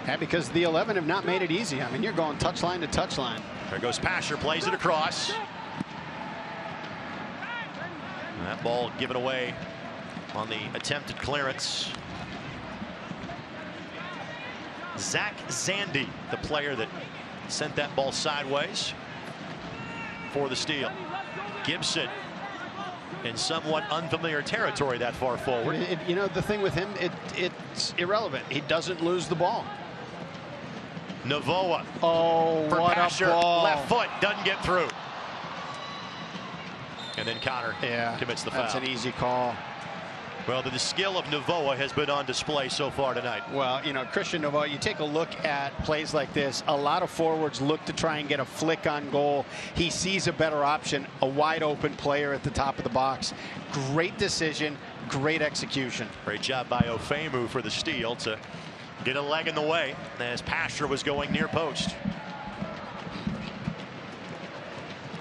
Yeah, because the 11 have not made it easy. I mean, you're going touchline to touchline. There goes Pasher, plays it across. And that ball given away on the attempted clearance. Zach Zandy, the player that sent that ball sideways for the steal. Gibson in somewhat unfamiliar territory that far forward. You know, the thing with him, it's irrelevant. He doesn't lose the ball. Navoa. Oh, for what Pasher, a ball. left foot, doesn't get through. And then Connor commits the foul. That's an easy call. Well, the skill of Navoa has been on display so far tonight. Well, you know, Christian Navoa, you take a look at plays like this, a lot of forwards look to try and get a flick on goal. He sees a better option, a wide open player at the top of the box. Great decision, great execution. Great job by Ofemu for the steal to get a leg in the way as Pasher was going near post.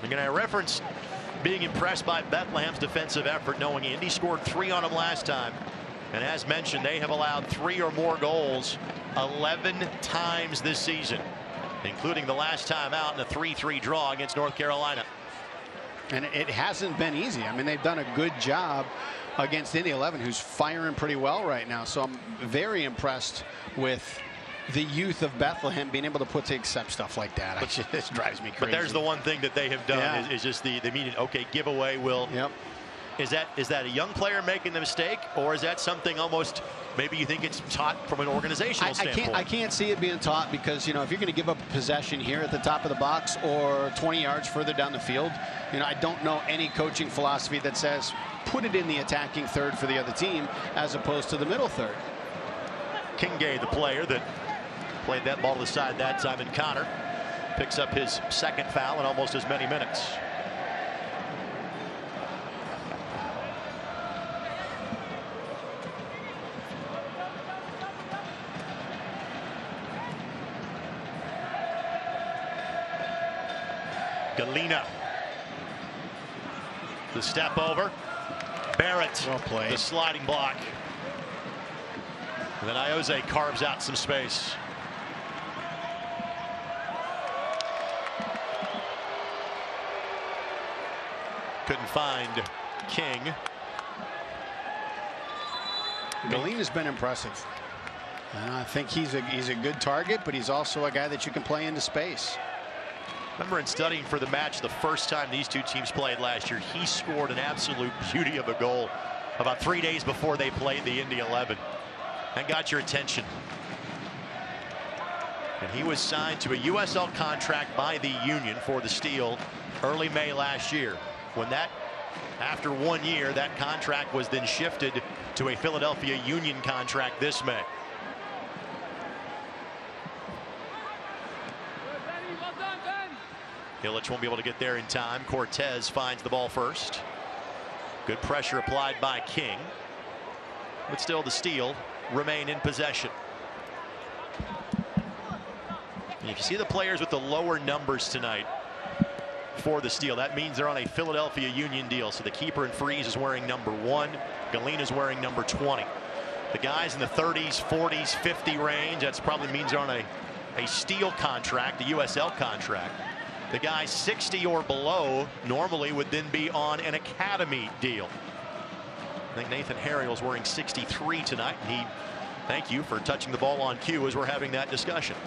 Again, I referenced being impressed by Bethlehem's defensive effort, knowing Indy scored 3 on them last time. And as mentioned, they have allowed 3 or more goals 11 times this season, including the last time out in a 3-3 draw against North Carolina. And it hasn't been easy. I mean, they've done a good job against Indy 11, who's firing pretty well right now. So I'm very impressed with the youth of Bethlehem being able to accept stuff like that. This drives me crazy. But there's the one thing that they have done is just the immediate, okay, giveaway will. Yep. Is that a young player making the mistake, or is that something almost maybe you think it's taught from an organizational standpoint? I can't see it being taught, because, you know, if you're going to give up a possession here at the top of the box or 20 yards further down the field, you know, I don't know any coaching philosophy that says put it in the attacking third for the other team as opposed to the middle third. Kingay, the player that played that ball to the side that time, and Connor picks up his second foul in almost as many minutes. Galena, the step over. Barrett, well played. The sliding block. And then Ioze carves out some space. Couldn't find King. Galena's been impressive. And I think he's a good target, but he's also a guy that you can play into space. Remember, in studying for the match the first time these two teams played last year, he scored an absolute beauty of a goal about 3 days before they played the Indy 11 and got your attention. And he was signed to a USL contract by the Union for the Steel early May last year. When after 1 year, that contract was then shifted to a Philadelphia Union contract this May. Illich won't be able to get there in time. Cortez finds the ball first. Good pressure applied by King. But still, the Steel remain in possession. And if you see the players with the lower numbers tonight for the Steel, that means they're on a Philadelphia Union deal. So the keeper in Freeze is wearing number 1. Galena's wearing number 20. The guys in the 30s, 40s, 50 range, that probably means they're on a Steel contract, a USL contract. The guys 60 or below normally would then be on an academy deal. I think Nathan Harriel's wearing 63 tonight, and thank you for touching the ball on cue as we're having that discussion.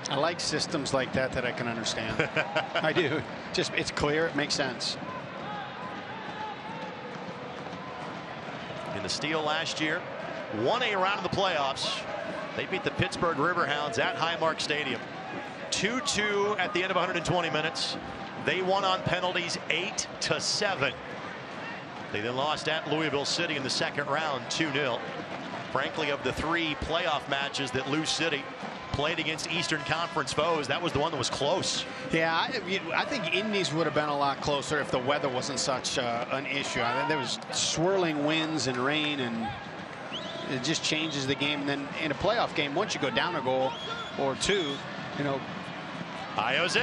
I like systems like that I can understand. I do. Just, it's clear, it makes sense. In the Steel last year, won a round of the playoffs. They beat the Pittsburgh Riverhounds at Highmark Stadium 2-2 at the end of 120 minutes. They won on penalties 8-7. They then lost at Louisville City in the second round 2-0. Frankly, of the 3 playoff matches that Lou City played against Eastern Conference foes, that was the one that was close. Yeah, I think Indy's would have been a lot closer if the weather wasn't such an issue. I think there was swirling winds and rain, and it just changes the game. And then in a playoff game, once you go down a goal or two, you know, Ioze.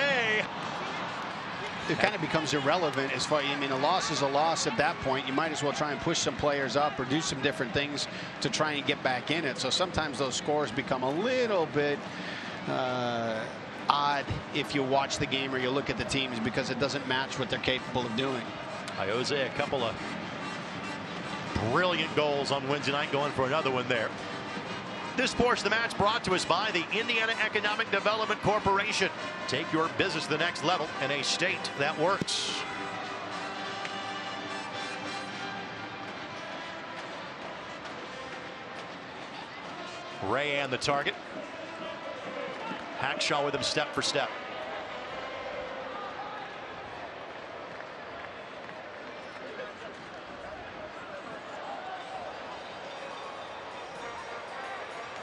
It kind of becomes irrelevant as far. I mean, a loss is a loss at that point. You might as well try and push some players up or do some different things to try and get back in it. So sometimes those scores become a little bit odd if you watch the game or you look at the teams, because it doesn't match what they're capable of doing. Ioze, a couple of brilliant goals on Wednesday night, going for another one there. This portion of the match brought to us by the Indiana Economic Development Corporation. Take your business to the next level in a state that works. Ray and the target. Hackshaw with him step for step.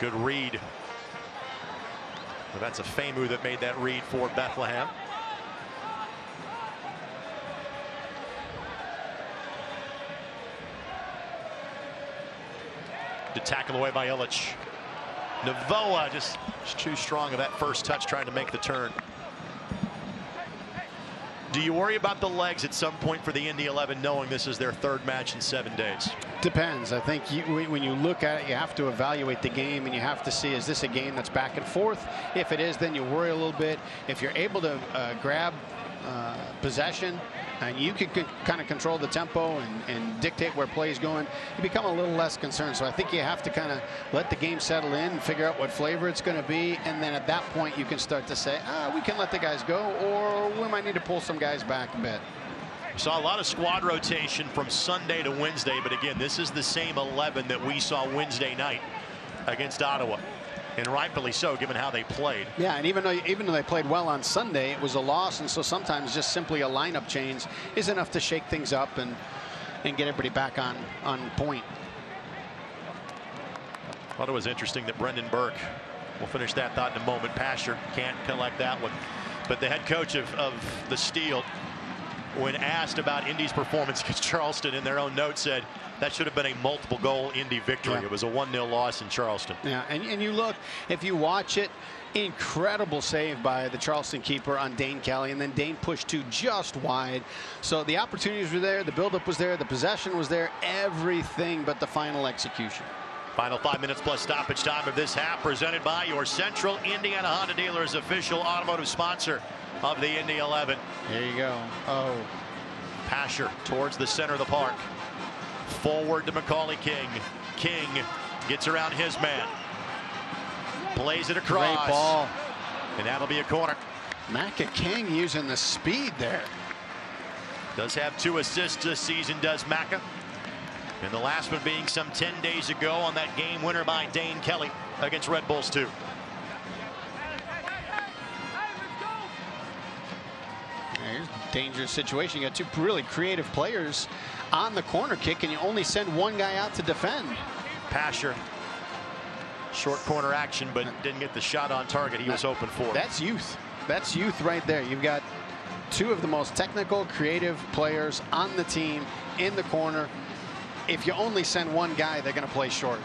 Good read. Well, that's a Famu that made that read for Bethlehem. To tackle away by Illich. Navoa just too strong of that first touch, trying to make the turn. Do you worry about the legs at some point for the Indy 11, knowing this is their third match in 7 days? Depends. I think when you look at it, you have to evaluate the game, and you have to see, is this a game that's back and forth? If it is, then you worry a little bit. If you're able to grab possession and you can kind of control the tempo and dictate where play is going, you become a little less concerned. So I think you have to kind of let the game settle in and figure out what flavor it's going to be, and then at that point you can start to say, we can let the guys go, or we might need to pull some guys back a bit. Saw a lot of squad rotation from Sunday to Wednesday, but again, this is the same 11 that we saw Wednesday night against Ottawa, and rightfully so, given how they played. Yeah, and even though they played well on Sunday, it was a loss, and so sometimes just simply a lineup change is enough to shake things up and get everybody back on point. I thought it was interesting that Brendan Burke, we'll finish that thought in a moment, Pasher can't collect that one, but the head coach of the Steel, when asked about Indy's performance against Charleston, in their own notes said that should have been a multiple goal Indy victory. Yeah. It was a 1-0 loss in Charleston. Yeah, and you look, if you watch it, incredible save by the Charleston keeper on Dane Kelly, and then Dane pushed to just wide. So the opportunities were there, the buildup was there, the possession was there, everything but the final execution. Final 5 minutes plus stoppage time of this half, presented by your Central Indiana Honda Dealers, official automotive sponsor of the Indy 11. There you go. Oh. Pasher towards the center of the park. Forward to Macaulay King. King gets around his man. Plays it across. Great ball. And that'll be a corner. Macca King using the speed there. Does have 2 assists this season, does Macca. And the last one being some 10 days ago on that game winner by Dane Kelly against Red Bulls 2. Here's a dangerous situation. You got 2 really creative players on the corner kick, and you only send one guy out to defend. Pasher, short corner action, but didn't get the shot on target he was open for. That's youth. That's youth right there. You've got 2 of the most technical, creative players on the team in the corner. If you only send one guy, they're going to play short.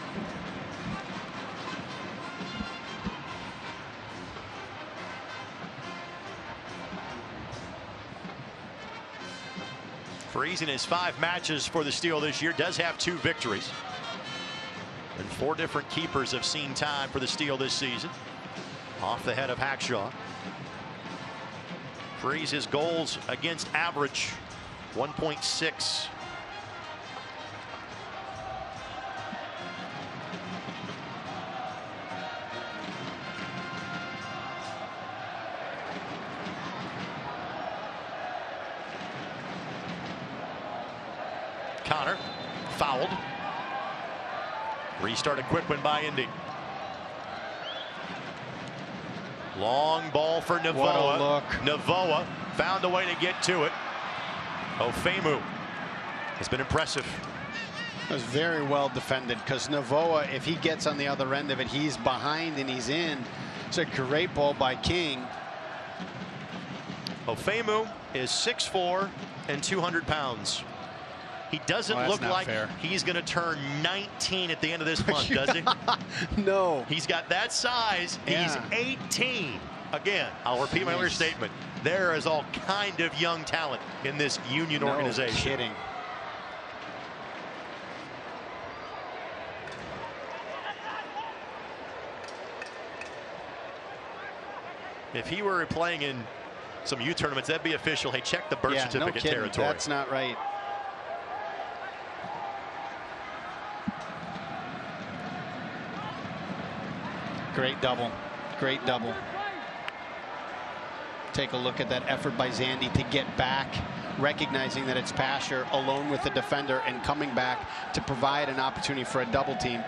Freeze in his 5 matches for the Steel this year does have 2 victories. And 4 different keepers have seen time for the Steel this season. Off the head of Hackshaw. Freeze, his goals against average 1.6. Connor fouled. Restart a quick one by Indy. Long ball for Navoa. What a look. Navoa found a way to get to it. Ofemu has been impressive. It was very well defended, because Navoa, if he gets on the other end of it, he's behind and he's in. It's a great ball by King. Ofemu is 6'4" and 200 pounds. He doesn't look like he's going to turn 19 at the end of this month, does he? No. He's got that size. Yeah. He's 18. Again, I'll repeat my earlier statement. There is all kind of young talent in this Union organization. No kidding. If he were playing in some youth tournaments, that'd be official. Hey, check the birth certificate territory. That's not right. Great double. Great double. Take a look at that effort by Zandy to get back, recognizing that it's Pasher alone with the defender and coming back to provide an opportunity for a double team.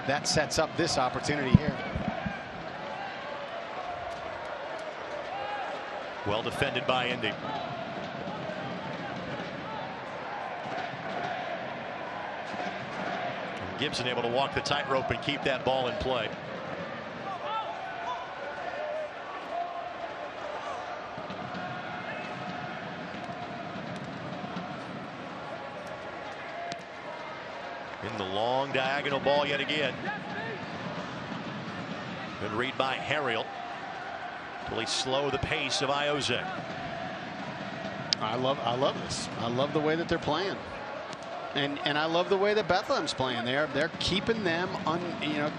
That sets up this opportunity here. Well defended by Indy. Gibson able to walk the tightrope and keep that ball in play. In the long diagonal ball yet again. Good read by Harriel. Really slow the pace of Iose. I love this. I love the way that they're playing. And I love the way that Bethlehem's playing. They're keeping them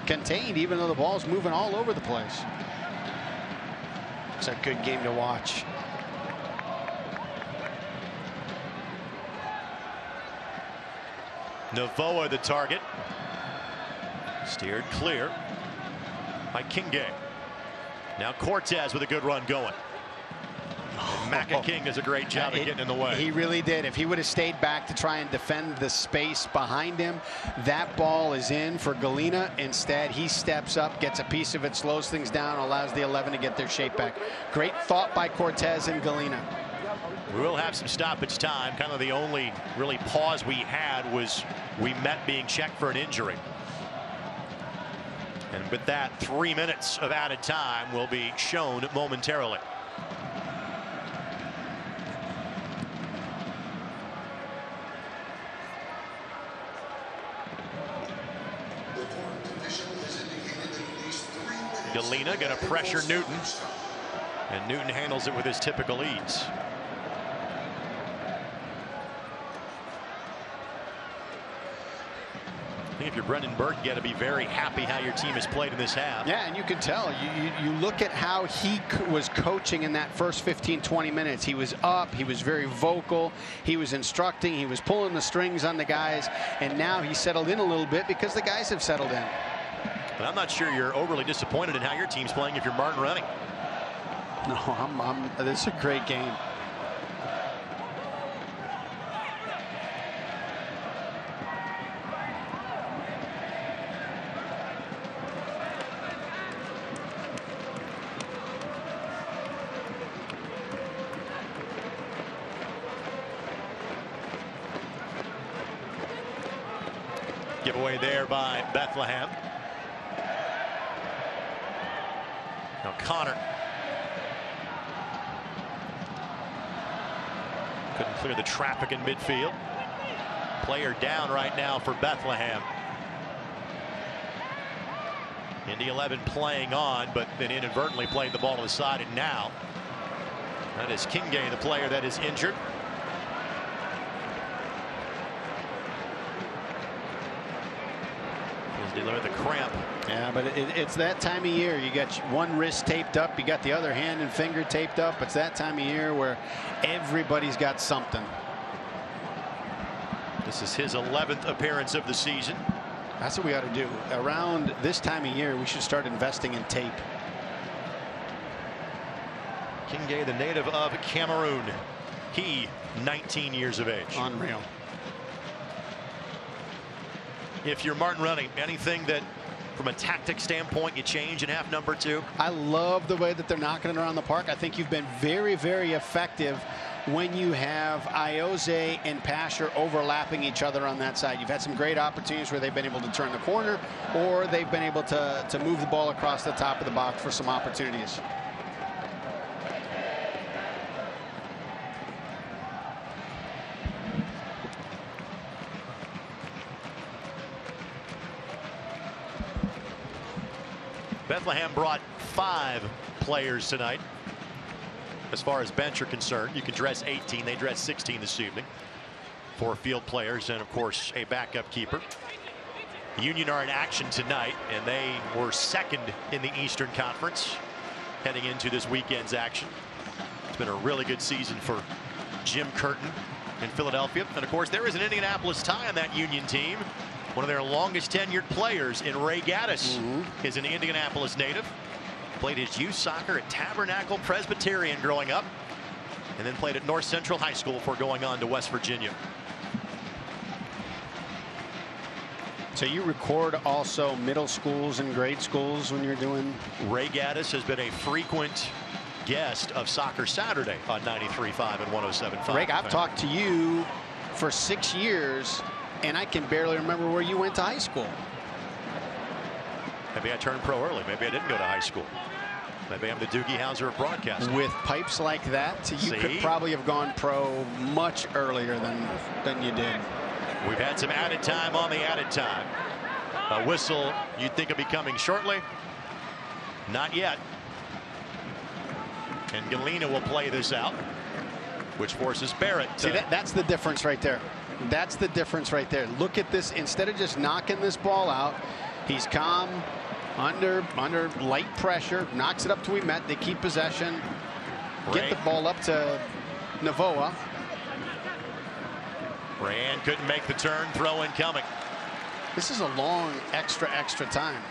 contained, even though the ball's moving all over the place. It's a good game to watch. Novoa the target. Steered clear by Kinge. Now Cortez with a good run going. Macca King does a great job of getting in the way. He really did. If he would have stayed back to try and defend the space behind him, that ball is in for Galena. Instead, he steps up, gets a piece of it, slows things down, allows the 11 to get their shape back. Great thought by Cortez and Galena. We will have some stoppage time. Kind of the only really pause we had was we met being checked for an injury. And with that, 3 minutes of added time will be shown momentarily. Galena going to pressure Newton, and Newton handles it with his typical ease. I think if you're Brendan Burke, you got to be very happy how your team has played in this half. Yeah, and you can tell. You look at how he was coaching in that first 15-20 minutes. He was up. He was very vocal. He was instructing. He was pulling the strings on the guys. And now he's settled in a little bit because the guys have settled in. But I'm not sure you're overly disappointed in how your team's playing if you're Martin Running. No, this is a great game. Giveaway there by Bethlehem. Now Connor couldn't clear the traffic in midfield. Player down right now for Bethlehem. Indy 11 playing on, but then inadvertently played the ball to the side, and now that is Kinge, the player that is injured. He's dealing with a cramp. Yeah, but it's that time of year. You got one wrist taped up, you got the other hand and finger taped up. It's that time of year where everybody's got something. This is his 11th appearance of the season. That's what we ought to do. Around this time of year, we should start investing in tape. Kinge, the native of Cameroon. He, 19 years of age. Unreal. If you're Martin Running, anything that from a tactic standpoint you change in half number 2? I love the way that they're knocking it around the park. I think you've been very, very effective when you have Iose and Pasher overlapping each other on that side. You've had some great opportunities where they've been able to turn the corner, or they've been able to move the ball across the top of the box for some opportunities. Bethlehem brought 5 players tonight. As far as bench are concerned, you can dress 18. They dress 16 this evening. 4 field players and, of course, a backup keeper. Union are in action tonight, and they were second in the Eastern Conference heading into this weekend's action. It's been a really good season for Jim Curtin in Philadelphia. And, of course, there is an Indianapolis tie on that Union team. One of their longest tenured players in Ray Gaddis is an Indianapolis native. Played his youth soccer at Tabernacle Presbyterian growing up, and then played at North Central High School before going on to West Virginia. So you record also middle schools and grade schools when you're doing? Ray Gaddis has been a frequent guest of Soccer Saturday on 93.5 and 107.5. Rick, I've talked to you for 6 years, and I can barely remember where you went to high school. Maybe I turned pro early. Maybe I didn't go to high school. Maybe I'm the Doogie Howser of broadcasting. With pipes like that, you could probably have gone pro much earlier than you did. We've had some added time on the added time. A whistle you'd think will be coming shortly. Not yet. And Galena will play this out, which forces Barrett to... See, that's the difference right there. That's the difference right there. Look at this. Instead of just knocking this ball out, he's calm, under light pressure, knocks it up to Met. They keep possession. Get the ball up to Navoa. Rayan couldn't make the turn. Throw in coming. This is a long extra time.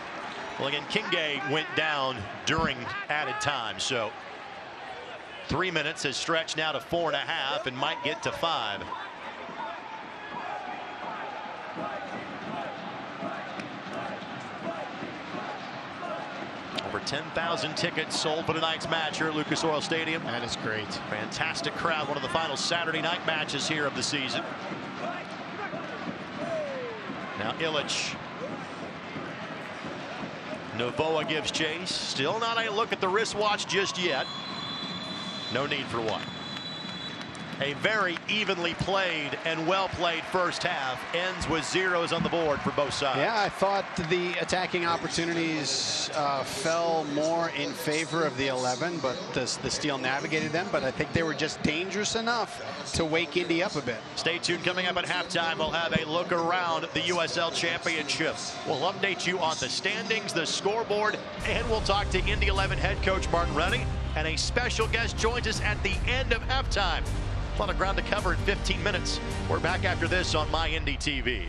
Well, again, Kinge went down during added time, so 3 minutes has stretched now to 4.5 and might get to 5. Over 10,000 tickets sold for tonight's match here at Lucas Oil Stadium. That is great. Fantastic crowd. One of the final Saturday night matches here of the season. Now Illich. Navoa gives chase. Still not a look at the wristwatch just yet. No need for one. A very evenly played and well played first half ends with zeros on the board for both sides. Yeah, I thought the attacking opportunities fell more in favor of the 11, but the Steel navigated them. But I think they were just dangerous enough to wake Indy up a bit. Stay tuned. Coming up at halftime, we'll have a look around the USL Championship. We'll update you on the standings, the scoreboard, and we'll talk to Indy 11 head coach Martin Rennie. And a special guest joins us at the end of halftime. A lot of ground to cover in 15 minutes. We're back after this on My Indy TV.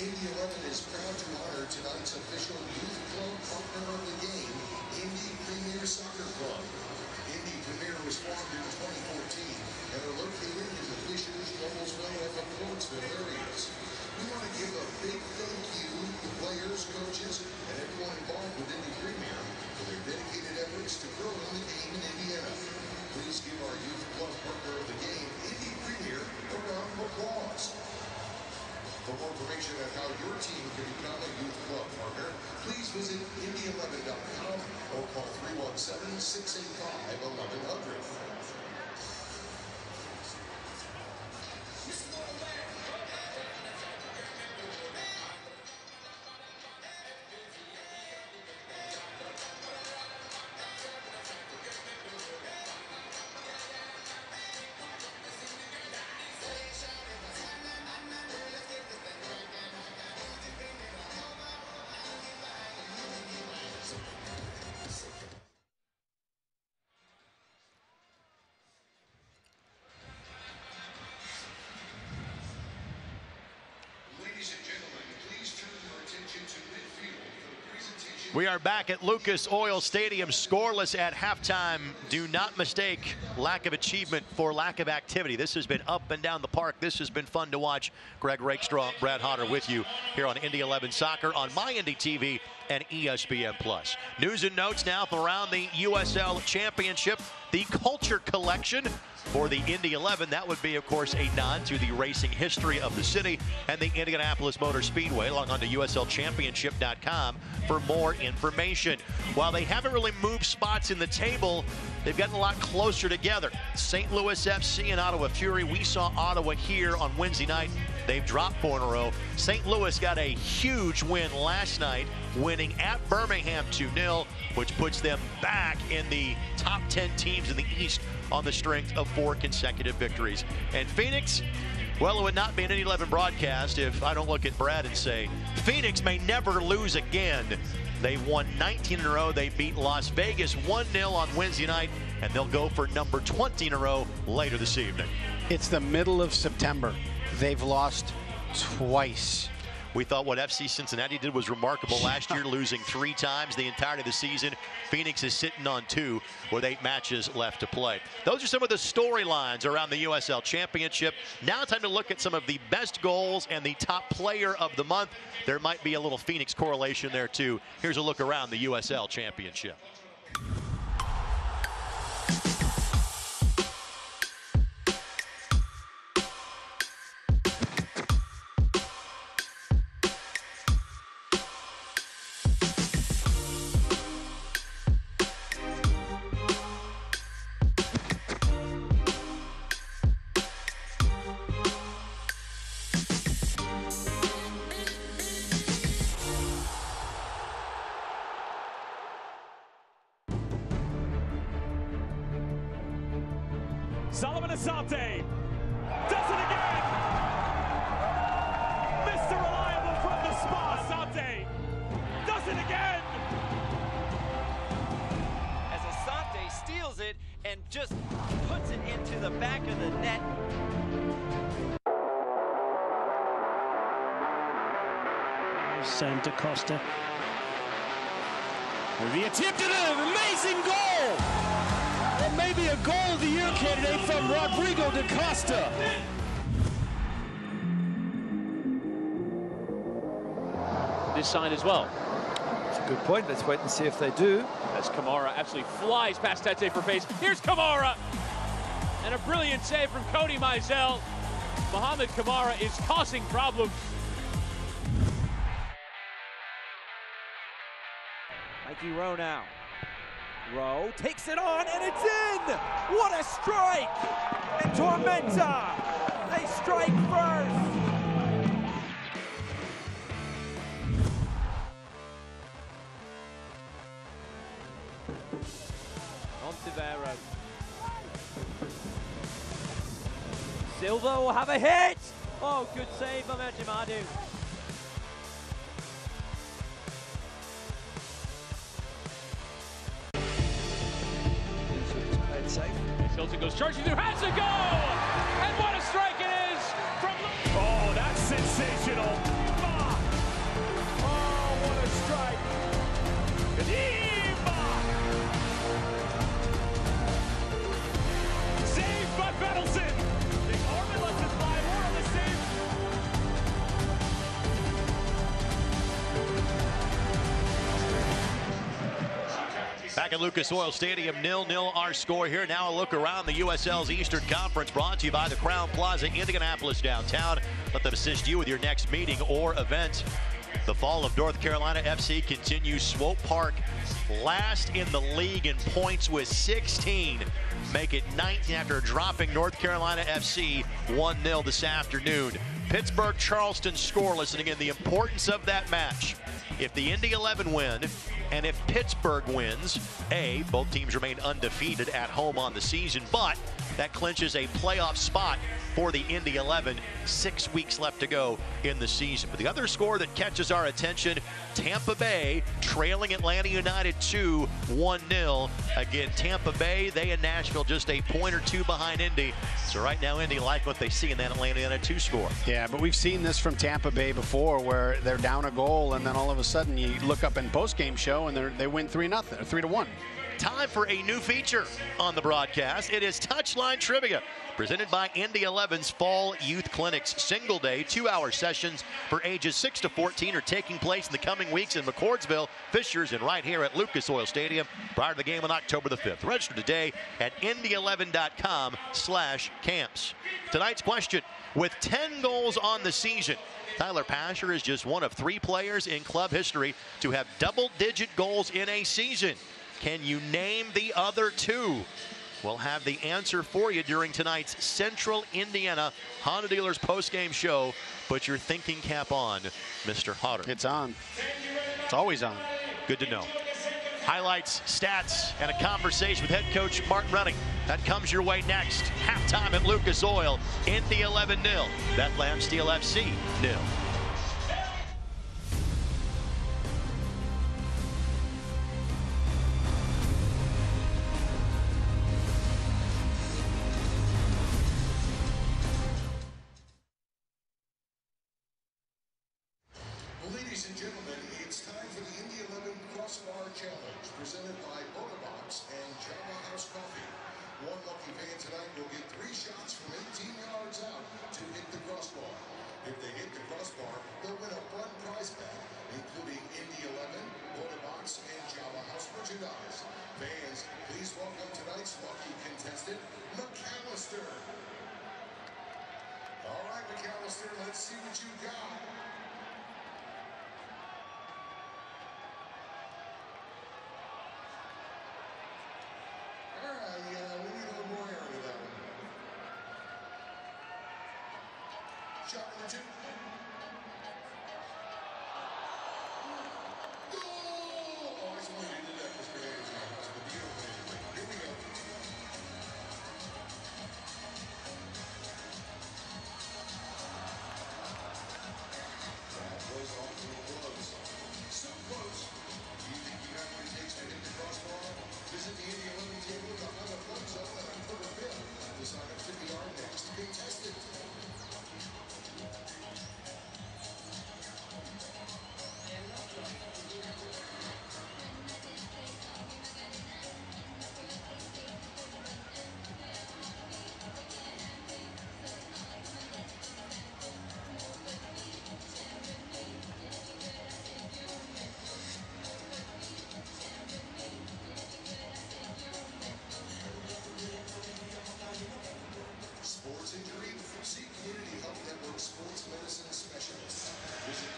Indy 11 is proud to honor tonight's official youth club partner of the game, Indy Premier Soccer Club. Indy Premier was formed in 2014 and are located in the Fishers, Noblesville, and the Floresville areas. We want to give a big thank you to players, coaches, and everyone involved with Indy Premier for their dedicated efforts to growing the game in Indiana. Please give our youth club partner of the game, Indy Premier, a round of applause. For more information on how your team can become a youth club partner, please visit Indy11.com or call 317-685-1100. We are back at Lucas Oil Stadium, scoreless at halftime. Do not mistake lack of achievement for lack of activity. This has been up and down the park. This has been fun to watch. Greg Rakestraw, Brad Hodder with you here on Indy 11 Soccer on My Indy TV and ESPN+. News and notes now from around the USL Championship. The Culture Collection for the Indy 11. That would be, of course, a nod to the racing history of the city and the Indianapolis Motor Speedway. Log on to USLChampionship.com for more information. While they haven't really moved spots in the table, they've gotten a lot closer together. St. Louis FC and Ottawa Fury. We saw Ottawa here on Wednesday night. They've dropped 4 in a row. St. Louis got a huge win last night, winning at Birmingham 2-0, which puts them back in the top 10 teams in the East on the strength of 4 consecutive victories. And Phoenix, well, it would not be an Indy 11 broadcast if I don't look at Brad and say, Phoenix may never lose again. They've won 19 in a row. They beat Las Vegas 1-0 on Wednesday night, and they'll go for number 20 in a row later this evening. It's the middle of September. They've lost twice. We thought what FC Cincinnati did was remarkable last year, losing 3 times the entirety of the season. Phoenix is sitting on 2 with 8 matches left to play. Those are some of the storylines around the USL Championship. Now time to look at some of the best goals and the top player of the month. There might be a little Phoenix correlation there too. Here's a look around the USL Championship. Solomon Asante does it again. Mr. Reliable from the spot. Asante does it again. As Asante steals it and just puts it into the back of the net. Sam DaCosta with the attempt at an amazing goal. Or maybe a goal of the year candidate from Rodrigo DaCosta. This side as well. It's a good point. Let's wait and see if they do. As Kamara absolutely flies past Tete for pace. Here's Kamara. And a brilliant save from Cody Mizell. Mohamed Kamara is causing problems. Mikey Rowe now. Rowe takes it on, and it's in! What a strike! And Tormenta, they strike first! Ontivero. Silva will have a hit! Oh, good save by Majimadu. Hilton goes charging through, has to go! And what a strike it is from... Oh, that's sensational! Oh, what a strike! Kadima! Saved by Bettleson! The Orman left it fly, more on the save. Back at Lucas Oil Stadium, 0-0 our score here. Now a look around the USL's Eastern Conference, brought to you by the Crown Plaza, Indianapolis downtown. Let them assist you with your next meeting or event. The fall of North Carolina FC continues. Swope Park last in the league in points with 16. Make it 19 after dropping North Carolina FC 1-0 this afternoon. Pittsburgh Charleston scoreless, and again, the importance of that match. If the Indy 11 win, and if Pittsburgh wins, both teams remain undefeated at home on the season, but that clinches a playoff spot for the Indy 11. 6 weeks left to go in the season. But the other score that catches our attention, Tampa Bay trailing Atlanta United 1-0. Again, Tampa Bay, they and Nashville just a point or 2 behind Indy. So right now, Indy like what they see in that Atlanta United 2 score. Yeah, but we've seen this from Tampa Bay before, where they're down a goal, and then all of a sudden you look up in post-game show and they win 3-1. time for a new feature on the broadcast. It is Touchline Trivia, presented by Indy 11's Fall Youth Clinics. Single day, 2-hour sessions for ages 6 to 14 are taking place in the coming weeks in McCordsville, Fishers, and right here at Lucas Oil Stadium prior to the game on October the 5th. Register today at indy11.com/camps. Tonight's question: with 10 goals on the season, Tyler Pasher is just one of 3 players in club history to have double-digit goals in a season. Can you name the other 2? We'll have the answer for you during tonight's Central Indiana Honda Dealers postgame show. Put your thinking cap on, Mr. Hodder. It's on. It's always on. Good to know. Highlights, stats, and a conversation with head coach Martin Running. That comes your way next. Halftime at Lucas Oil. Indy 11-0. Bethlehem Steel FC 0. Ladies and gentlemen, it's time for the Indy 11 Crossbar Challenge, presented by Box and Java House Coffee. One lucky fan tonight will get 3 shots from 18 yards out to hit the crossbar. If they hit the crossbar, they'll win a fun prize pack, including Indy 11, Box, and Java House merchandise. Fans, please welcome tonight's lucky contestant, McAllister. All right, McAllister, let's see what you got. Shot number 2. Goal! Oh, I just wanted to do that because we're here tonight. It's a beautiful thing. Here we go. That was awfully close. So close. Do you think you have what it takes to hit the crossbar? Visit the Indy 11 table at the Honda Club Zone on October 5th. To sign up to be our next contestant. Sports injury? See Community Health Network Sports Medicine Specialists. Visit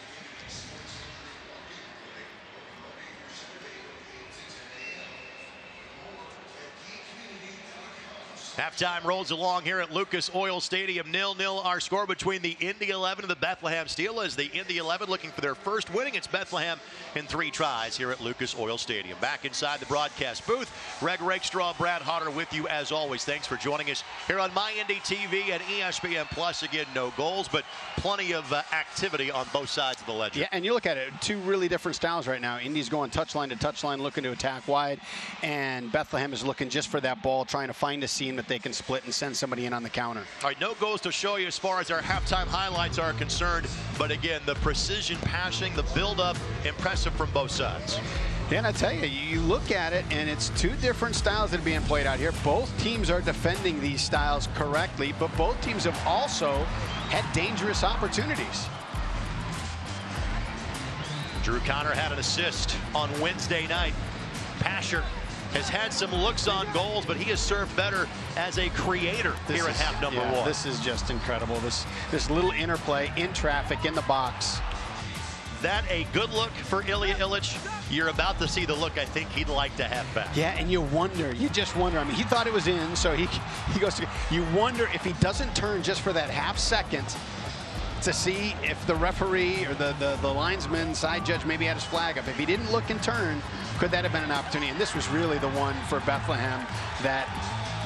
Halftime rolls along here at Lucas Oil Stadium. 0-0 our score between the Indy 11 and the Bethlehem Steel, as the Indy 11 looking for their first win against Bethlehem in 3 tries here at Lucas Oil Stadium. Back inside the broadcast booth, Greg Rakestraw, Brad Hodder with you as always. Thanks for joining us here on My Indy TV and ESPN Plus. Again, no goals, but plenty of activity on both sides of the ledger. Yeah, and you look at it, 2 really different styles right now. Indy's going touchline to touchline, looking to attack wide, and Bethlehem is looking just for that ball, trying to find a seam that they can split and send somebody in on the counter. All right, no goals to show you as far as our halftime highlights are concerned, but again, the precision passing, the build-up, impressive from both sides. Yeah, and I tell you, you look at it, and it's 2 different styles that are being played out here. Both teams are defending these styles correctly, but both teams have also had dangerous opportunities. Drew Connor had an assist on Wednesday night. Pasher has had some looks on goals, but he has served better as a creator here at half number 1. This is just incredible. This little interplay in traffic in the box. That a good look for Ilya Illich? You're about to see the look I think he'd like to have back. Yeah, and you just wonder. I mean, he thought it was in, so he goes to, you wonder if he doesn't turn just for that half second to see if the referee or the linesman, side judge maybe had his flag up. If he didn't look and turn, could that have been an opportunity? And this was really the one for Bethlehem that,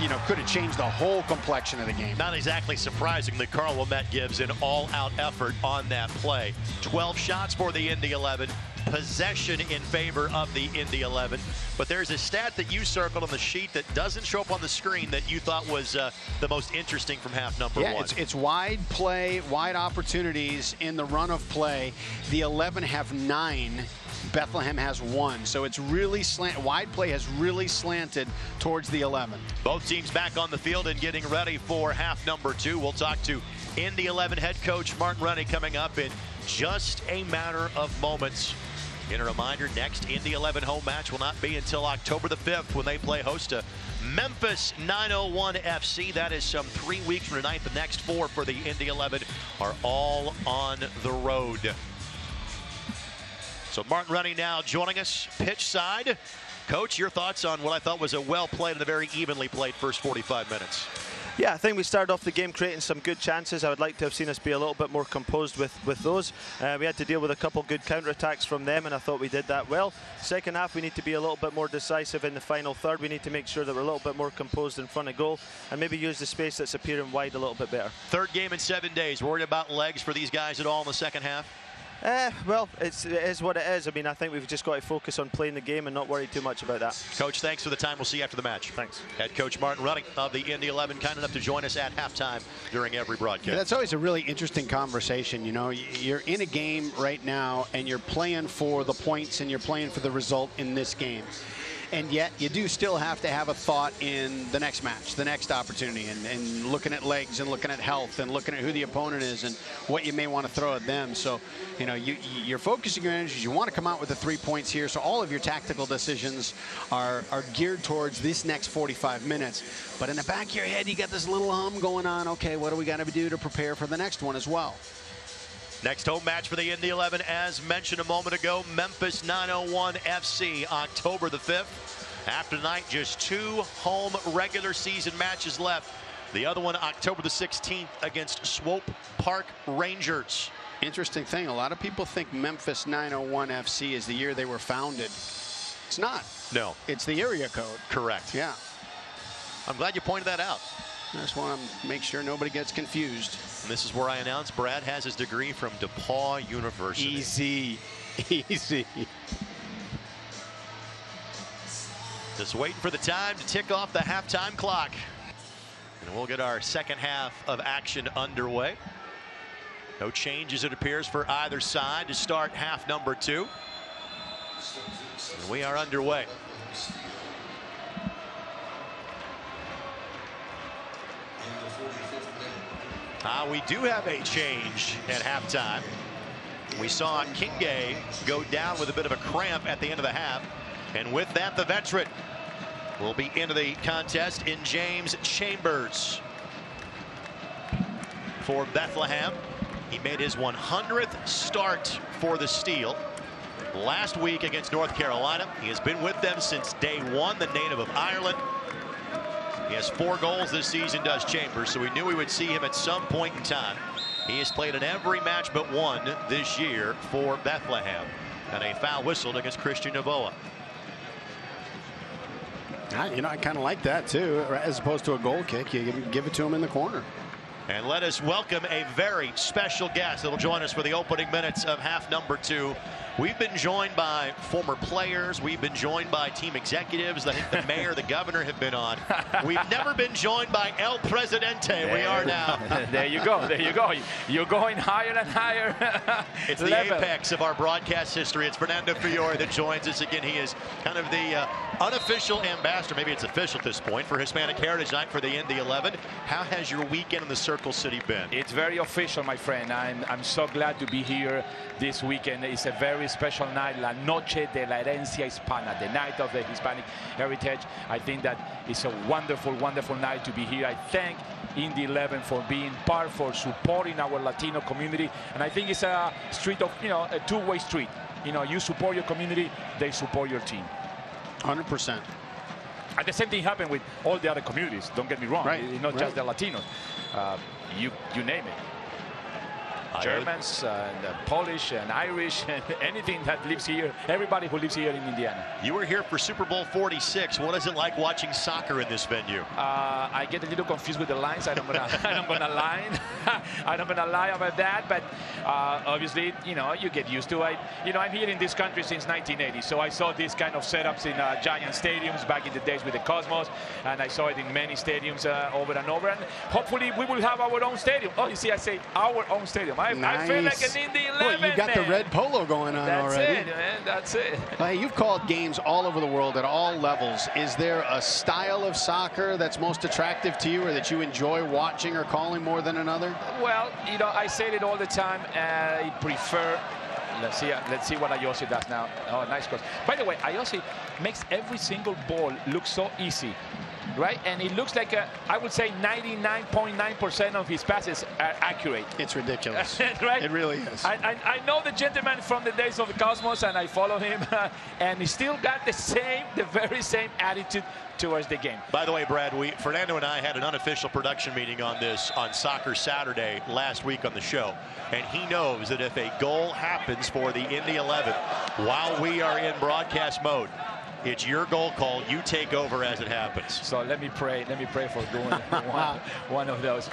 you know, could have changed the whole complexion of the game. Not exactly surprising that Carl Wilmette gives an all-out effort on that play. 12 shots for the Indy 11. Possession in favor of the Indy 11. But there's a stat that you circled on the sheet that doesn't show up on the screen that you thought was the most interesting from half number 1. Yeah, it's wide play, wide opportunities in the run of play. The 11 have 9 Bethlehem has 1. So it's really wide play has really slanted towards the 11. Both teams back on the field and getting ready for half number 2. We'll talk to Indy 11 head coach Martin Rennie coming up in just a matter of moments. And a reminder, next Indy 11 home match will not be until October the 5th when they play host to Memphis 901 FC. That is some 3 weeks from tonight. The next 4 for the Indy 11 are all on the road. So Martin Rennie now joining us pitch side. Coach, your thoughts on what I thought was a well-played and a very evenly played first 45 minutes? Yeah, I think we started off the game creating some good chances. I would like to have seen us be a little bit more composed with those. We had to deal with a couple good counterattacks from them, and I thought we did that well. Second half, we need to be a little bit more decisive in the final third. We need to make sure that we're a little bit more composed in front of goal and maybe use the space that's appearing wide a little bit better. Third game in 7 days. Worried about legs for these guys at all in the second half? Well, it is what it is. I mean, I think we've just got to focus on playing the game and not worry too much about that. Coach, thanks for the time. We'll see you after the match. Thanks. Head coach Martin Rennie of the Indy 11, kind enough to join us at halftime during every broadcast. Yeah, that's always a really interesting conversation. You know, you're in a game right now and you're playing for the points and you're playing for the result in this game. And yet you do still have to have a thought in the next match, the next opportunity, and looking at legs and looking at health and looking at who the opponent is and what you may want to throw at them. So, you know, you're focusing your energies. You want to come out with the 3 points here. So all of your tactical decisions are geared towards this next 45 minutes. But in the back of your head, you got this little hum going on. Okay, what do we got to do to prepare for the next one as well? Next home match for the Indy 11, as mentioned a moment ago, Memphis 901 FC, October the 5th. After tonight, just 2 home regular season matches left. The other one, October the 16th, against Swope Park Rangers. Interesting thing, a lot of people think Memphis 901 FC is the year they were founded. It's not. No. It's the area code. Correct. Yeah. I'm glad you pointed that out. I just want to make sure nobody gets confused. And this is where I announce Brad has his degree from DePaul University. Easy. Easy. Just waiting for the time to tick off the halftime clock. And we'll get our second half of action underway. No changes, it appears, for either side to start half number 2. And we are underway. We do have a change at halftime. We saw Kinge go down with a bit of a cramp at the end of the half. And with that, the veteran will be into the contest in James Chambers for Bethlehem. He made his 100th start for the Steel last week against North Carolina. He has been with them since day 1, the native of Ireland. He has 4 goals this season, does Chambers, so we knew we would see him at some point in time. He has played in every match but 1 this year for Bethlehem. And a foul whistled against Christian Novoa. You know, I kind of like that, too. As opposed to a goal kick, you give it to him in the corner. And let us welcome a very special guest that will join us for the opening minutes of half number 2. We've been joined by former players. We've been joined by team executives. I think the mayor, the governor have been on. We've never been joined by El Presidente. We are now. There you go. There you go. You're going higher and higher. It's the apex of our broadcast history. It's Fernando Fiore that joins us again. He is kind of the unofficial ambassador, maybe it's official at this point, for Hispanic Heritage Night for the Indy 11. How has your weekend in the Circle City been? It's very official, my friend. I'm so glad to be here this weekend. It's a very special night, La Noche de la Herencia Hispana, the night of the Hispanic Heritage. I think that it's a wonderful, wonderful night to be here. I thank Indy 11 for being part, for supporting our Latino community. And I think it's a street of, you know, a two-way street. You know, you support your community, they support your team. 100%. And the same thing happened with all the other communities. Don't get me wrong. Right. It's not right. just the Latinos. You name it. Germans and Polish and Irish and anything that lives here, everybody who lives here in Indiana. You were here for Super Bowl 46. What is it like watching soccer in this venue? I get a little confused with the lines. I'm gonna lie. I'm not gonna lie about that. But obviously, you know, you get used to it. You know, I'm here in this country since 1980, so I saw these kind of setups in giant stadiums back in the days with the Cosmos, and I saw it in many stadiums over and over. And hopefully, we will have our own stadium. Oh, you see, I say our own stadium. Stadium. I feel like an Indy 11, Well, you got the red polo going on already. That's it, man. That's it. Hey, you've called games all over the world at all levels. Is there a style of soccer that's most attractive to you or that you enjoy watching or calling more than another? Well, you know, I say it all the time. I prefer... Let's see what Ayosi does now. Oh, nice cross. By the way, Ayosi makes every single ball look so easy, right? And it looks like, I would say 99.9% of his passes are accurate. It's ridiculous. Right? It really is. I know the gentleman from the days of the Cosmos, and I follow him, and he still got the very same attitude towards the game. By the way, Brad, Fernando and I had an unofficial production meeting on this on Soccer Saturday last week on the show, and he knows that if a goal happens for the Indy 11 while we are in broadcast mode, it's your goal call. You take over as it happens. So let me pray for doing one of those.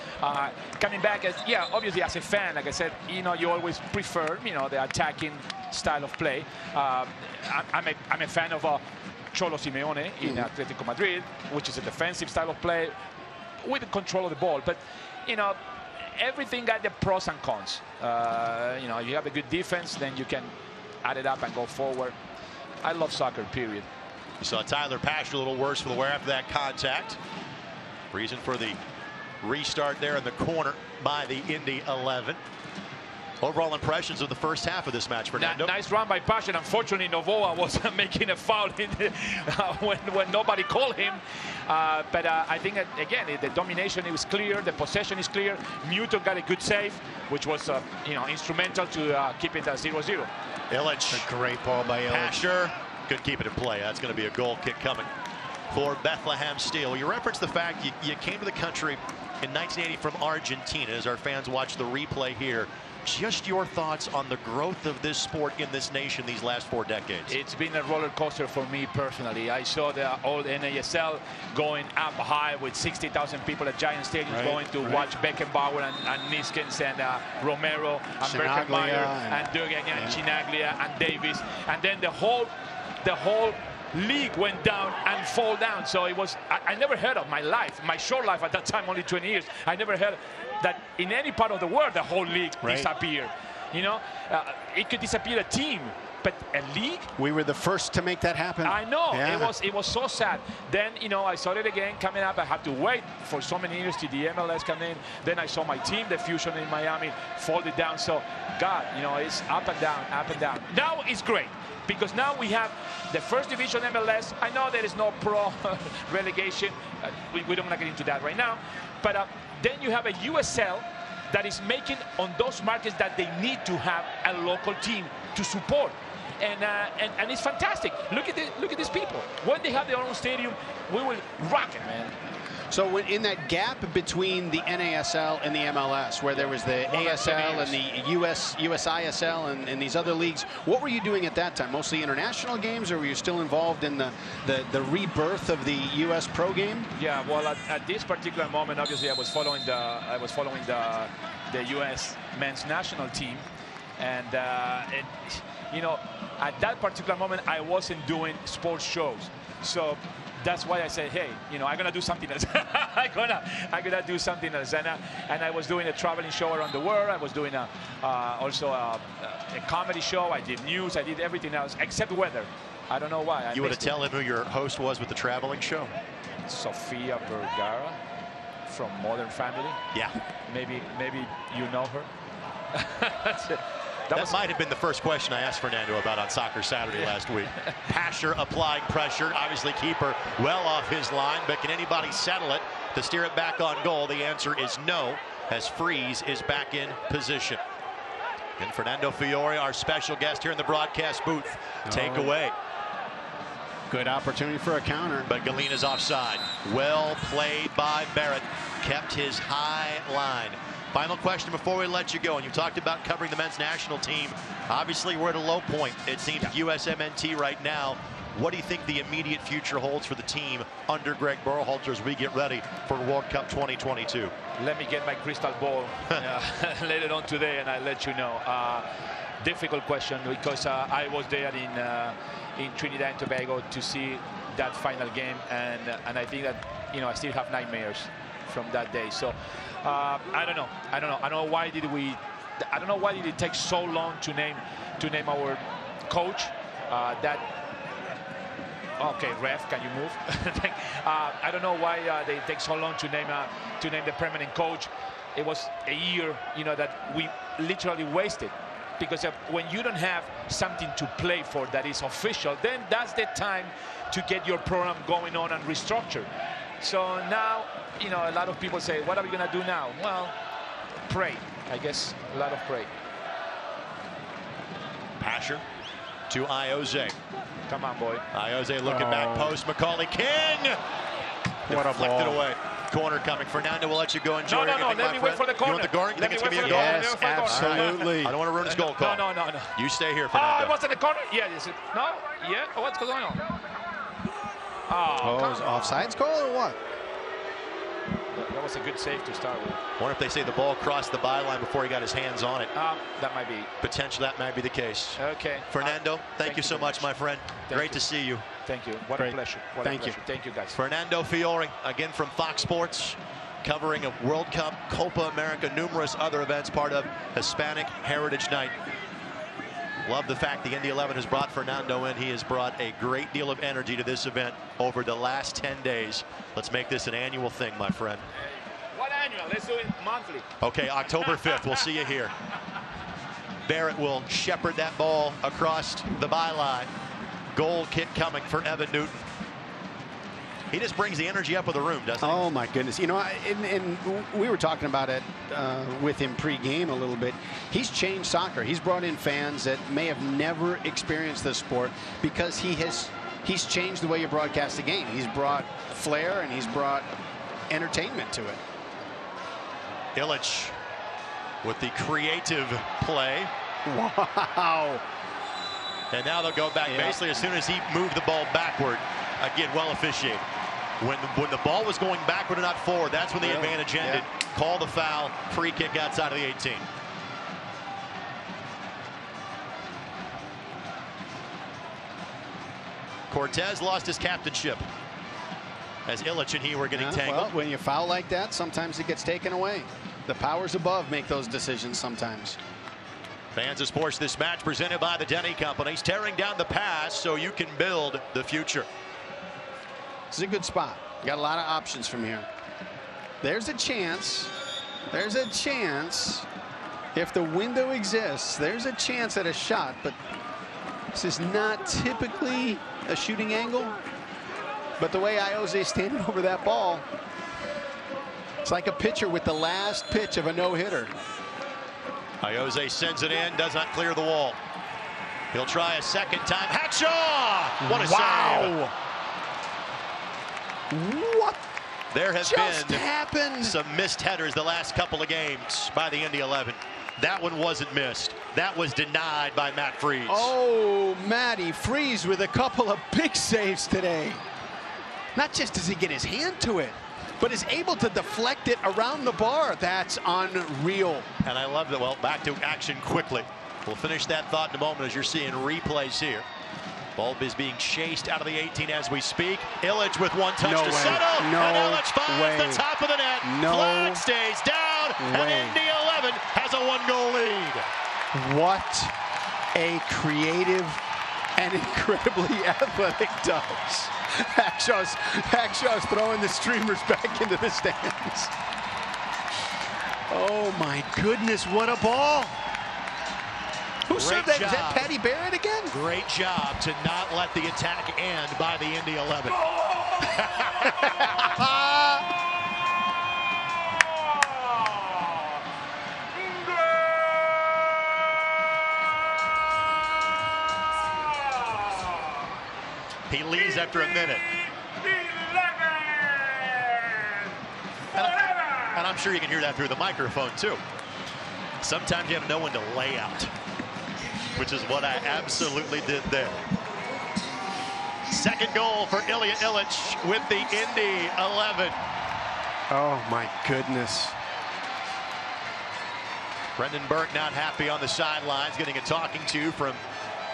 Coming back, obviously as a fan, like I said, you know, you always prefer, you know, the attacking style of play. I'm a fan of Cholo Simeone in Atletico Madrid, which is a defensive style of play with the control of the ball. But, you know, everything got the pros and cons. You know, if you have a good defense, then you can add it up and go forward. I love soccer, period. You saw Tyler Pasher a little worse for the wear after that contact. Reason for the restart there in the corner by the Indy 11. Overall impressions of the first half of this match, Fernando. Nice run by Passion. Unfortunately, Novoa was making a foul when nobody called him. But I think, that, again, the domination, it was clear. The possession is clear. Muto got a good save, which was you know, instrumental to keep it at 0-0. Illich. A great ball by Illich. Pasher could keep it in play. That's going to be a goal kick coming for Bethlehem Steel. You referenced the fact you came to the country in 1980 from Argentina. As our fans watch the replay here, just your thoughts on the growth of this sport in this nation these last 4 decades. It's been a roller coaster for me personally. I saw the old NASL going up high with 60,000 people at giant stadiums going to watch Beckenbauer and Niskens and Romero and Berkenmeyer and Dugan and Chinaglia and Davis. And then the whole league went down and fall down. So it was, I never heard of my life, my short life at that time, only 20 years. I never heard that in any part of the world the whole league disappeared. You know, it could disappear a team, but a league? We were the first to make that happen. I know. It was so sad. Then, you know, I saw it again coming up. I had to wait for so many years till the MLS come in. Then I saw my team, the Fusion in Miami, folded down. So, God, you know, it's up and down, up and down. Now it's great, because now we have the first division MLS. I know there is no pro relegation. We don't want to get into that right now. But then you have a USL that is making on those markets that they need to have a local team to support. And it's fantastic. Look at these people. When they have their own stadium, we will rock it, man. So in that gap between the NASL and the MLS, where there was the ASL and the USISL and these other leagues, what were you doing at that time? Mostly international games, or were you still involved in the rebirth of the US pro game? Yeah, well, at this particular moment, obviously, I was following the US men's national team, and you know, at that particular moment, I wasn't doing sports shows, so that's why I said, hey, you know, I'm gonna do something else. I'm gonna do something else. And I was doing a traveling show around the world. I was doing also a comedy show. I did news. I did everything else except weather. I don't know why. You want to tell him who your host was with the traveling show? Sofia Vergara from Modern Family. Yeah. Maybe you know her. That might have been the first question I asked Fernando about on Soccer Saturday last week. Pasher applying pressure. Obviously, keeper well off his line, but can anybody settle it to steer it back on goal? The answer is no, as Freeze is back in position. And Fernando Fiore, our special guest here in the broadcast booth, take away. Good opportunity for a counter. But Galina's offside. Well played by Barrett. Kept his high line. Final question before we let you go. And you talked about covering the men's national team. Obviously, we're at a low point. It seems USMNT right now. What do you think the immediate future holds for the team under Greg Berhalter as we get ready for World Cup 2022? Let me get my crystal ball later on today, and I'll let you know. Difficult question, because I was there in Trinidad and Tobago to see that final game, and I think that, you know, I still have nightmares from that day. So I don't know. I don't know why did we I don't know why did it take so long to name our coach. Okay, ref, can you move? I don't know why they take so long to name the permanent coach. It was a year, you know, that we literally wasted. Because when you don't have something to play for that is official, then that's the time to get your program going on and restructure. So now, you know, a lot of people say, what are we going to do now? Well, pray. I guess a lot of pray. Pasher to Ioze. Come on, boy. Ioze looking back post. Macaulay King. What a ball. Deflected away. Corner coming. Fernando will let you go enjoy. No. Let me wait for the corner. You want the goal? You think it's going to be a goal? Yes, absolutely. I don't want to ruin his goal call. No. You stay here, Oh, Fernando. it was in the corner? Yeah. No? Yeah? What's going on? Oh, it was offsides call or what? That was a good save to start with. I wonder if they say the ball crossed the byline before he got his hands on it. That might be. Potentially, that might be the case. Okay. Fernando, thank you so much, my friend. Great to see you. Thank you. What a pleasure. Thank you. Thank you, guys. Fernando Fiore, again from Fox Sports, covering a World Cup, Copa America, numerous other events, part of Hispanic Heritage Night. Love the fact the Indy 11 has brought Fernando in. He has brought a great deal of energy to this event over the last 10 days. Let's make this an annual thing, my friend. What annual? Let's do it monthly. Okay, October 5th, we'll see you here. Barrett will shepherd that ball across the byline. Goal kick coming for Evan Newton. He just brings the energy up of the room, doesn't he? Oh, my goodness. You know, and we were talking about it with him pre-game a little bit. He's changed soccer. He's brought in fans that may have never experienced this sport because he's changed the way you broadcast the game. He's brought flair and he's brought entertainment to it. Illich with the creative play. Wow. And now they'll go back basically as soon as he moved the ball backward. Again, well officiated. When the ball was going backward and not forward, that's when the advantage ended. Call the foul, free kick outside of the 18. Cortez lost his captainship as Illich and he were getting tangled. Well, when you foul like that, sometimes it gets taken away. The powers above make those decisions sometimes. Fans of Sports, this match presented by the Denny Companies, tearing down the past so you can build the future. This is a good spot. You got a lot of options from here. There's a chance. There's a chance. If the window exists, there's a chance at a shot, but this is not typically a shooting angle. But the way Ioze is standing over that ball, it's like a pitcher with the last pitch of a no-hitter. Ioze sends it in, does not clear the wall. He'll try a second time. Hackshaw! What a save! What? There have been some missed headers the last couple of games by the Indy 11. That one wasn't missed. That was denied by Matt Freese. Oh, Matty Freese with a couple of big saves today. Not just does he get his hand to it, but is able to deflect it around the bar. That's unreal. And I love that. Well, back to action quickly. We'll finish that thought in a moment as you're seeing replays here. Ball is being chased out of the 18 as we speak. Illich with one touch to settle. And Illich finds the top of the net. Flag stays down. And Indy 11 has a 1-goal lead. What a creative and incredibly athletic Dubs. Hackshaw's throwing the streamers back into the stands. Oh my goodness, what a ball. Who served that? Is that Patty Barrett again? Great job to not let the attack end by the Indy 11. He leaves after a minute. And I'm sure you can hear that through the microphone too. Sometimes you have to know when to lay out, which is what I absolutely did there. Second goal for Ilya Illich with the Indy 11. Oh my goodness. Brendan Burke not happy on the sidelines, getting a talking to from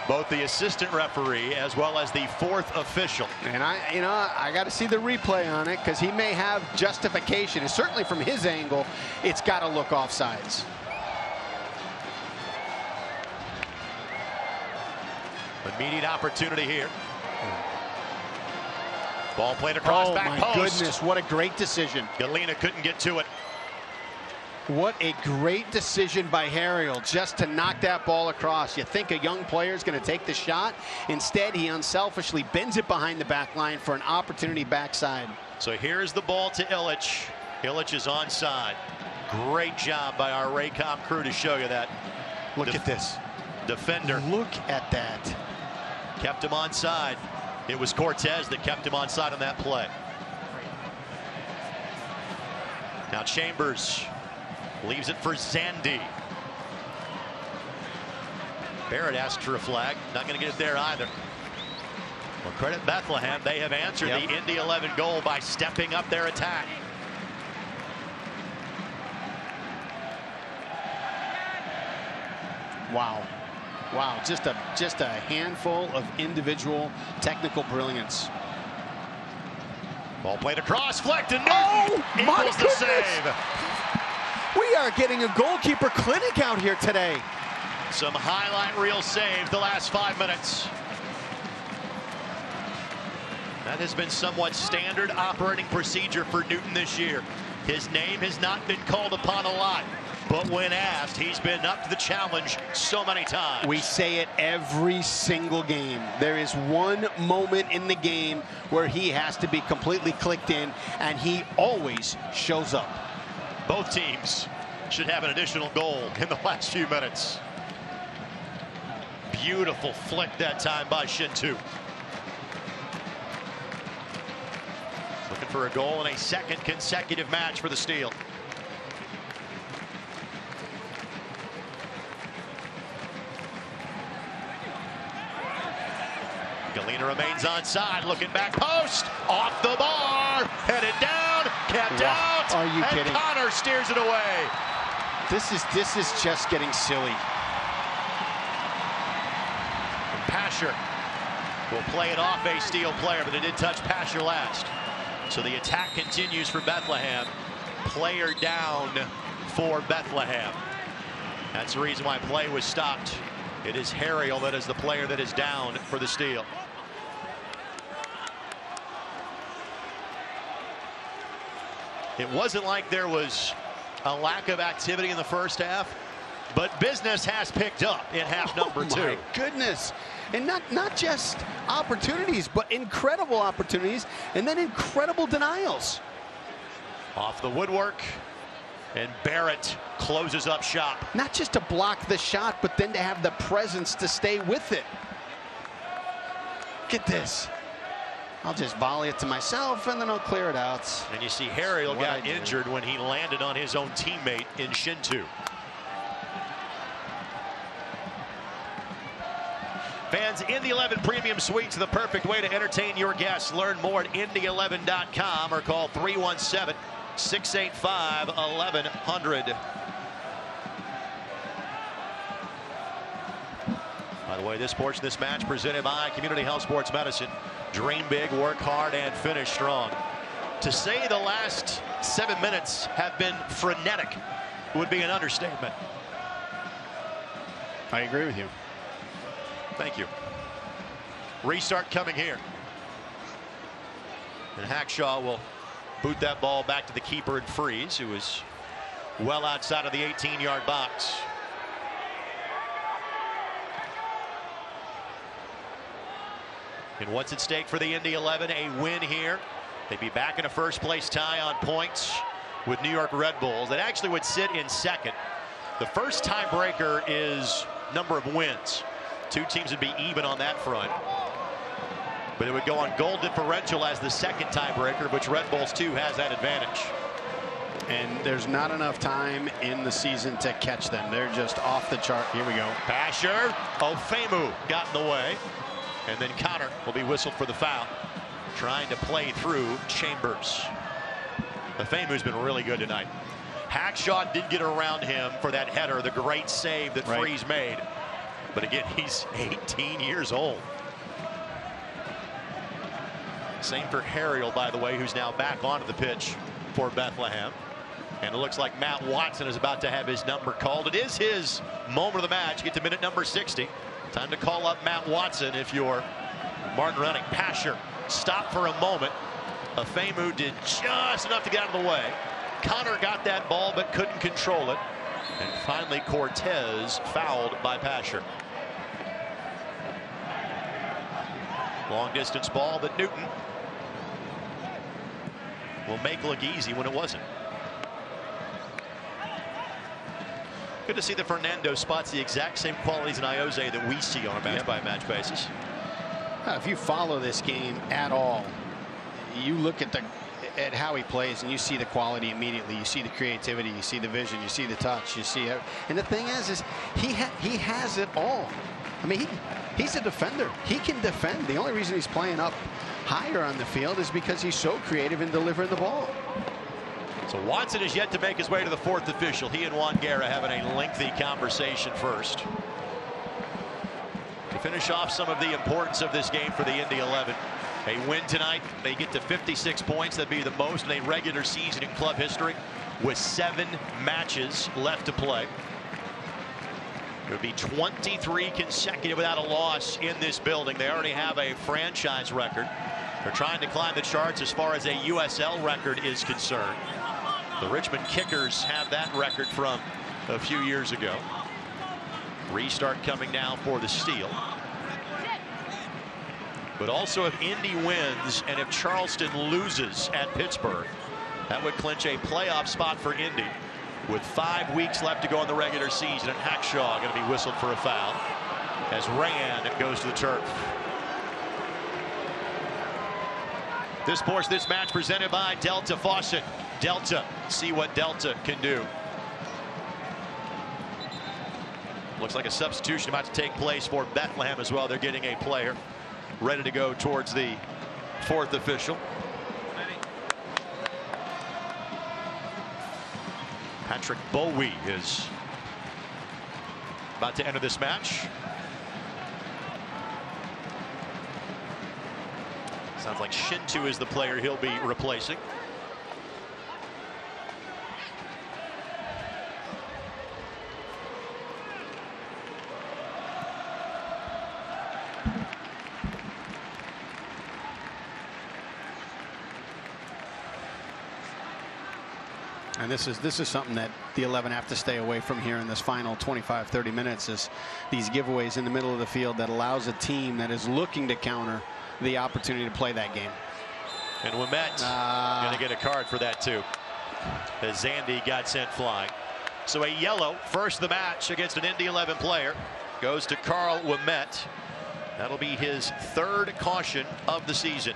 both the assistant referee as well as the fourth official. And I got to see the replay on it because he may have justification. And certainly from his angle, it's got to look offsides. Immediate opportunity here. Ball played across back post. Oh my goodness, what a great decision. Galena couldn't get to it. What a great decision by Harriel just to knock that ball across. You think a young player is going to take the shot. Instead, he unselfishly bends it behind the back line for an opportunity backside. So here's the ball to Illich. Illich is onside. Great job by our Raycom crew to show you that. Look at this. Defender. Look at that. Kept him onside. It was Cortez that kept him onside on that play. Now Chambers leaves it for Zandy. Barrett asked for a flag. Not going to get it there either. Well, credit Bethlehem. They have answered the Indy 11 goal by stepping up their attack. Wow. Wow, just a handful of individual technical brilliance. Ball played across, flicked, and Newton equals the save. We are getting a goalkeeper clinic out here today. Some highlight reel saves the last 5 minutes. That has been somewhat standard operating procedure for Newton this year. His name has not been called upon a lot, but when asked, he's been up to the challenge so many times. We say it every single game. There is one moment in the game where he has to be completely clicked in, and he always shows up. Both teams should have an additional goal in the last few minutes. Beautiful flick that time by Shintu. Looking for a goal in a second consecutive match for the Steel. Galena remains onside, looking back post, off the bar, headed down, kept out. Are you kidding? Connor steers it away. This is just getting silly. Pasher will play it off a Steel player, but it did touch Pasher last. So the attack continues for Bethlehem. Player down for Bethlehem. That's the reason why play was stopped. It is Harriel that is the player that is down for the Steel. It wasn't like there was a lack of activity in the first half, but business has picked up in half number 2. My goodness. And not just opportunities, but incredible opportunities, and then incredible denials. Off the woodwork, and Barrett closes up shop. Not just to block the shot, but then to have the presence to stay with it. Get this. I'll just volley it to myself, and then I'll clear it out. And you see Harriel got injured when he landed on his own teammate in Shintu. Fans, Indy 11 Premium Suites are the perfect way to entertain your guests. Learn more at Indy11.com or call 317-685-1100. By the way, this portion of this match presented by Community Health Sports Medicine. Dream big, work hard, and finish strong. To say the last 7 minutes have been frenetic would be an understatement. I agree with you. Thank you. Restart coming here. And Hackshaw will boot that ball back to the keeper and Freeze, who is well outside of the 18-yard box. And what's at stake for the Indy 11? A win here. They'd be back in a first-place tie on points with New York Red Bulls. That actually would sit in second. The first tiebreaker is number of wins. Two teams would be even on that front. But it would go on goal differential as the second tiebreaker, which Red Bulls 2 has that advantage. And there's not enough time in the season to catch them. They're just off the chart. Here we go. Pasher, Ofemu got in the way. And then Connor will be whistled for the foul. Trying to play through Chambers. Ofemu's been really good tonight. Hackshaw did get around him for that header, the great save that Freeze made. But again, he's 18 years old. Same for Harriel, by the way, who's now back onto the pitch for Bethlehem. And it looks like Matt Watson is about to have his number called. It is his moment of the match. Get to minute number 60. Time to call up Matt Watson if you're Martin Running. Pasher stopped for a moment. Afemu did just enough to get out of the way. Connor got that ball but couldn't control it. And finally Cortez fouled by Pasher. Long distance ball that Newton will make look easy when it wasn't. Good to see that Fernando spots the exact same qualities in Iose that we see on a match-by-match basis. If you follow this game at all, you look at how he plays and you see the quality immediately. You see the creativity, you see the vision, you see the touch, you see it. And the thing is he has it all. I mean, he's a defender. He can defend. The only reason he's playing up higher on the field is because he's so creative in delivering the ball. So Watson is yet to make his way to the fourth official. He and Juan Guerra having a lengthy conversation first. To finish off some of the importance of this game for the Indy 11. A win tonight, they get to 56 points. That'd be the most in a regular season in club history with 7 matches left to play. It would be 23 consecutive without a loss in this building. They already have a franchise record. They're trying to climb the charts as far as a USL record is concerned. The Richmond Kickers have that record from a few years ago. Restart coming now for the Steel. But also if Indy wins and if Charleston loses at Pittsburgh, that would clinch a playoff spot for Indy with 5 weeks left to go in the regular season. And Hackshaw going to be whistled for a foul as Rayan goes to the turf. This match presented by Delta Faucet. Delta, see what Delta can do. Looks like a substitution about to take place for Bethlehem as well. They're getting a player ready to go towards the fourth official. Patrick Bowie is about to enter this match. Sounds like Shintu is the player he'll be replacing. And this is something that the 11 have to stay away from here in this final 25-30 minutes, is these giveaways in the middle of the field that allows a team that is looking to counter the opportunity to play that game. And Ouimet going to get a card for that too, as Zandy got sent flying. So a yellow first of the match against an Indy 11 player goes to Carl Ouimet. That'll be his 3rd caution of the season.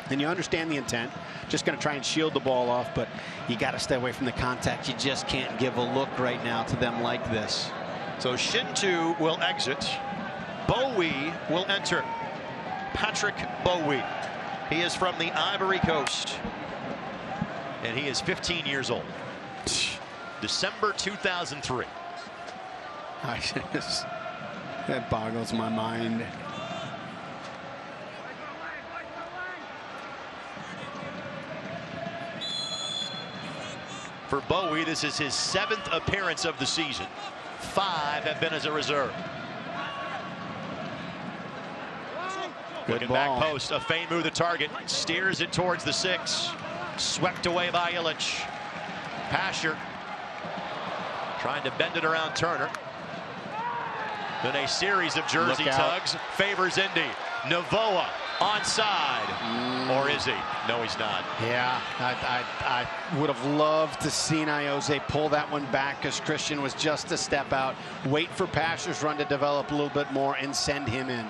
And you understand the intent. Just going to try and shield the ball off, but you got to stay away from the contact. You just can't give a look right now to them like this. So Shintu will exit. Bowie will enter. Patrick Bowie. He is from the Ivory Coast, and he is 15 years old. December 2003. That boggles my mind. For Bowie, this is his 7th appearance of the season. 5 have been as a reserve. Looking back post, Afemu the target, steers it towards the 6. Swept away by Illich. Pasher trying to bend it around Turner. Then a series of jersey tugs favors Indy. Navoa onside, or is he? No, he's not. Yeah, I would have loved to seen Iose pull that one back, because Christian was just a step out. Wait for Pasher's run to develop a little bit more and send him in.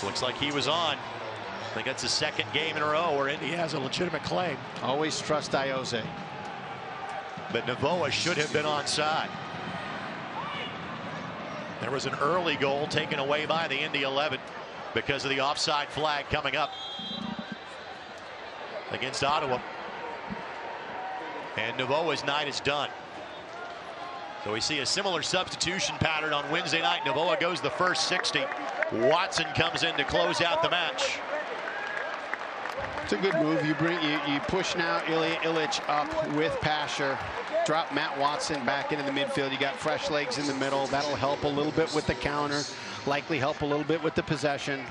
Looks like he was on. I think that's the 2nd game in a row where Indy has a legitimate claim. Always trust Iose. But Navoa should have been onside. There was an early goal taken away by the Indy 11 because of the offside flag coming up against Ottawa. And Navoa's night is done. So we see a similar substitution pattern on Wednesday night. Navoa goes the first 60. Watson comes in to close out the match. It's a good move. You push now Ilya Illich up with Pasher. Drop Matt Watson back into the midfield. You got fresh legs in the middle. That'll help a little bit with the counter. Likely help a little bit with the possession.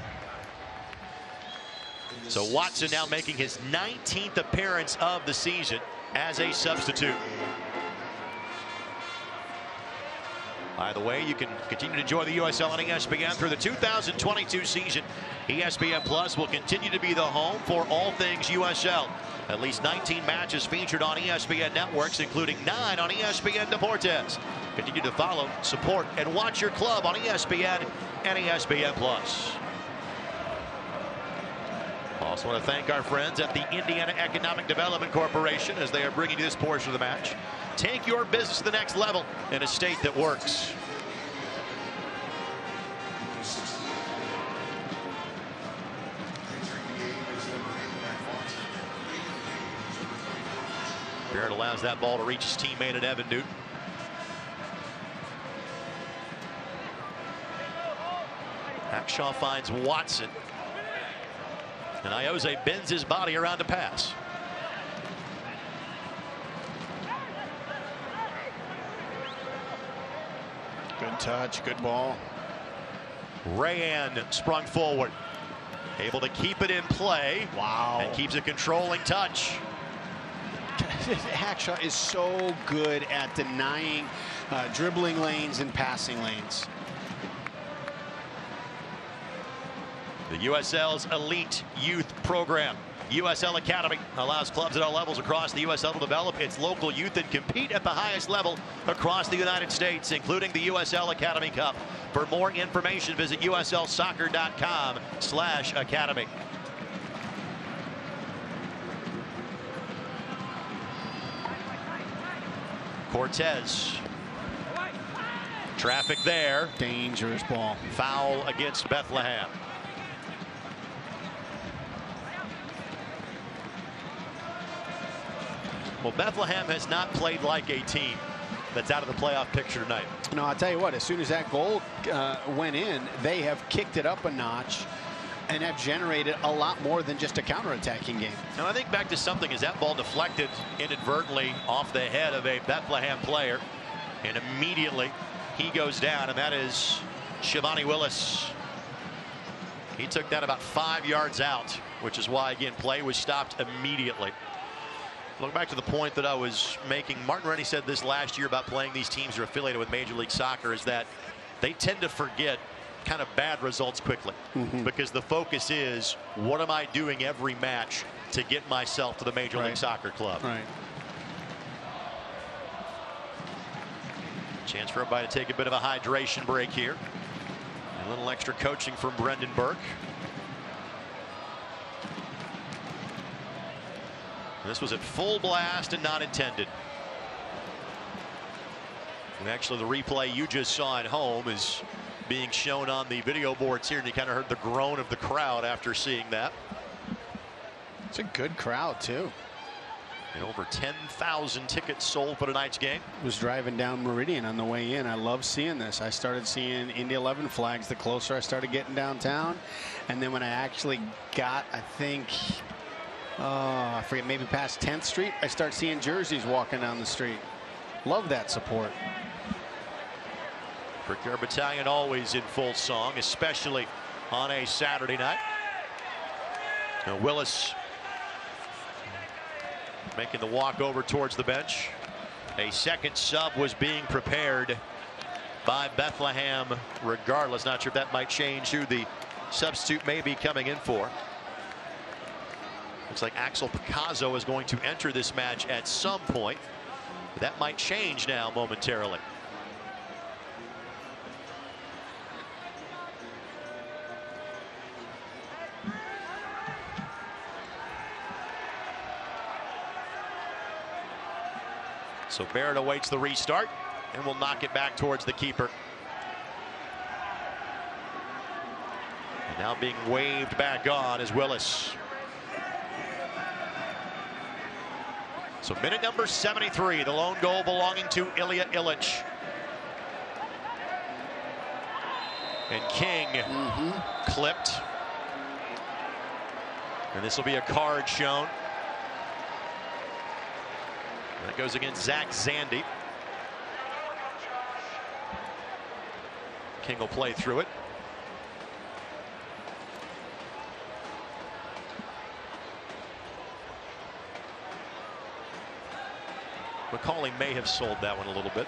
So Watson now making his 19th appearance of the season as a substitute. By the way, you can continue to enjoy the USL on ESPN through the 2022 season. ESPN Plus will continue to be the home for all things USL. At least 19 matches featured on ESPN networks, including 9 on ESPN Deportes. Continue to follow, support, and watch your club on ESPN and ESPN Plus. Also want to thank our friends at the Indiana Economic Development Corporation as they are bringing you this portion of the match. Take your business to the next level in a state that works. Barrett allows that ball to reach his teammate at Evan Newton. Hackshaw finds Watson. And Iose bends his body around to pass. Good touch, good ball. Rayan sprung forward. Able to keep it in play. Wow. And keeps a controlling touch. Hackshaw is so good at denying dribbling lanes and passing lanes. The USL's elite youth program, USL Academy, allows clubs at all levels across the USL to develop its local youth and compete at the highest level across the United States, including the USL Academy Cup. For more information, visit uslsoccer.com/academy. Cortez. Traffic there. Dangerous ball. Foul against Bethlehem. Well, Bethlehem has not played like a team that's out of the playoff picture tonight. No, I'll tell you what, as soon as that goal went in, they have kicked it up a notch and have generated a lot more than just a counterattacking game. And I think back to something as that ball deflected inadvertently off the head of a Bethlehem player, and immediately he goes down, and that is Shivani Willis. He took that about 5 yards out, which is why, again, play was stopped immediately. Look back to the point that I was making. Martin Rennie said this last year about playing these teams that are affiliated with Major League Soccer, is that they tend to forget kind of bad results quickly, because the focus is, what am I doing every match to get myself to the Major League Soccer club? Right. Chance for everybody to take a bit of a hydration break here. A little extra coaching from Brendan Burke. This was at full blast and not intended. And actually, the replay you just saw at home is being shown on the video boards here, and you kind of heard the groan of the crowd after seeing that. It's a good crowd, too. And over 10,000 tickets sold for tonight's game. Was driving down Meridian on the way in. I love seeing this. I started seeing Indy 11 flags the closer I started getting downtown. And then when I actually got, I think, I forget, maybe past 10th Street, I start seeing jerseys walking down the street. Love that support. Brickyard Battalion always in full song, especially on a Saturday night. Now Willis making the walk over towards the bench. A second sub was being prepared by Bethlehem regardless. Not sure if that might change who the substitute may be coming in for. Looks like Axel Picasso is going to enter this match at some point. That might change now momentarily. So Barrett awaits the restart and will knock it back towards the keeper. And now being waved back on is Willis. So minute number 73, the lone goal belonging to Ilya Illich. And King clipped. And this will be a card shown. That goes against Zach Zandy. King will play through it. McCauley may have sold that one a little bit.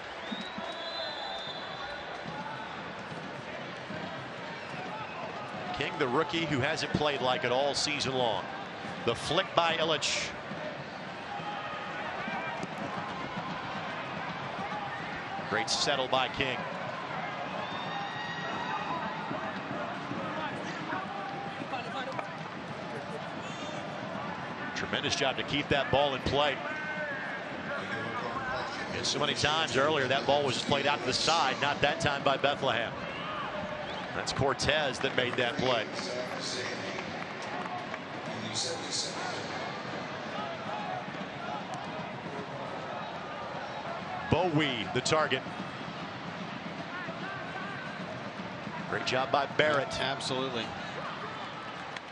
King, the rookie who hasn't played like it all season long. The flick by Illich. Great settle by King. Tremendous job to keep that ball in play. And so many times earlier that ball was just played out to the side, not that time by Bethlehem. That's Cortez that made that play. Bowie, the target. Great job by Barrett. Absolutely.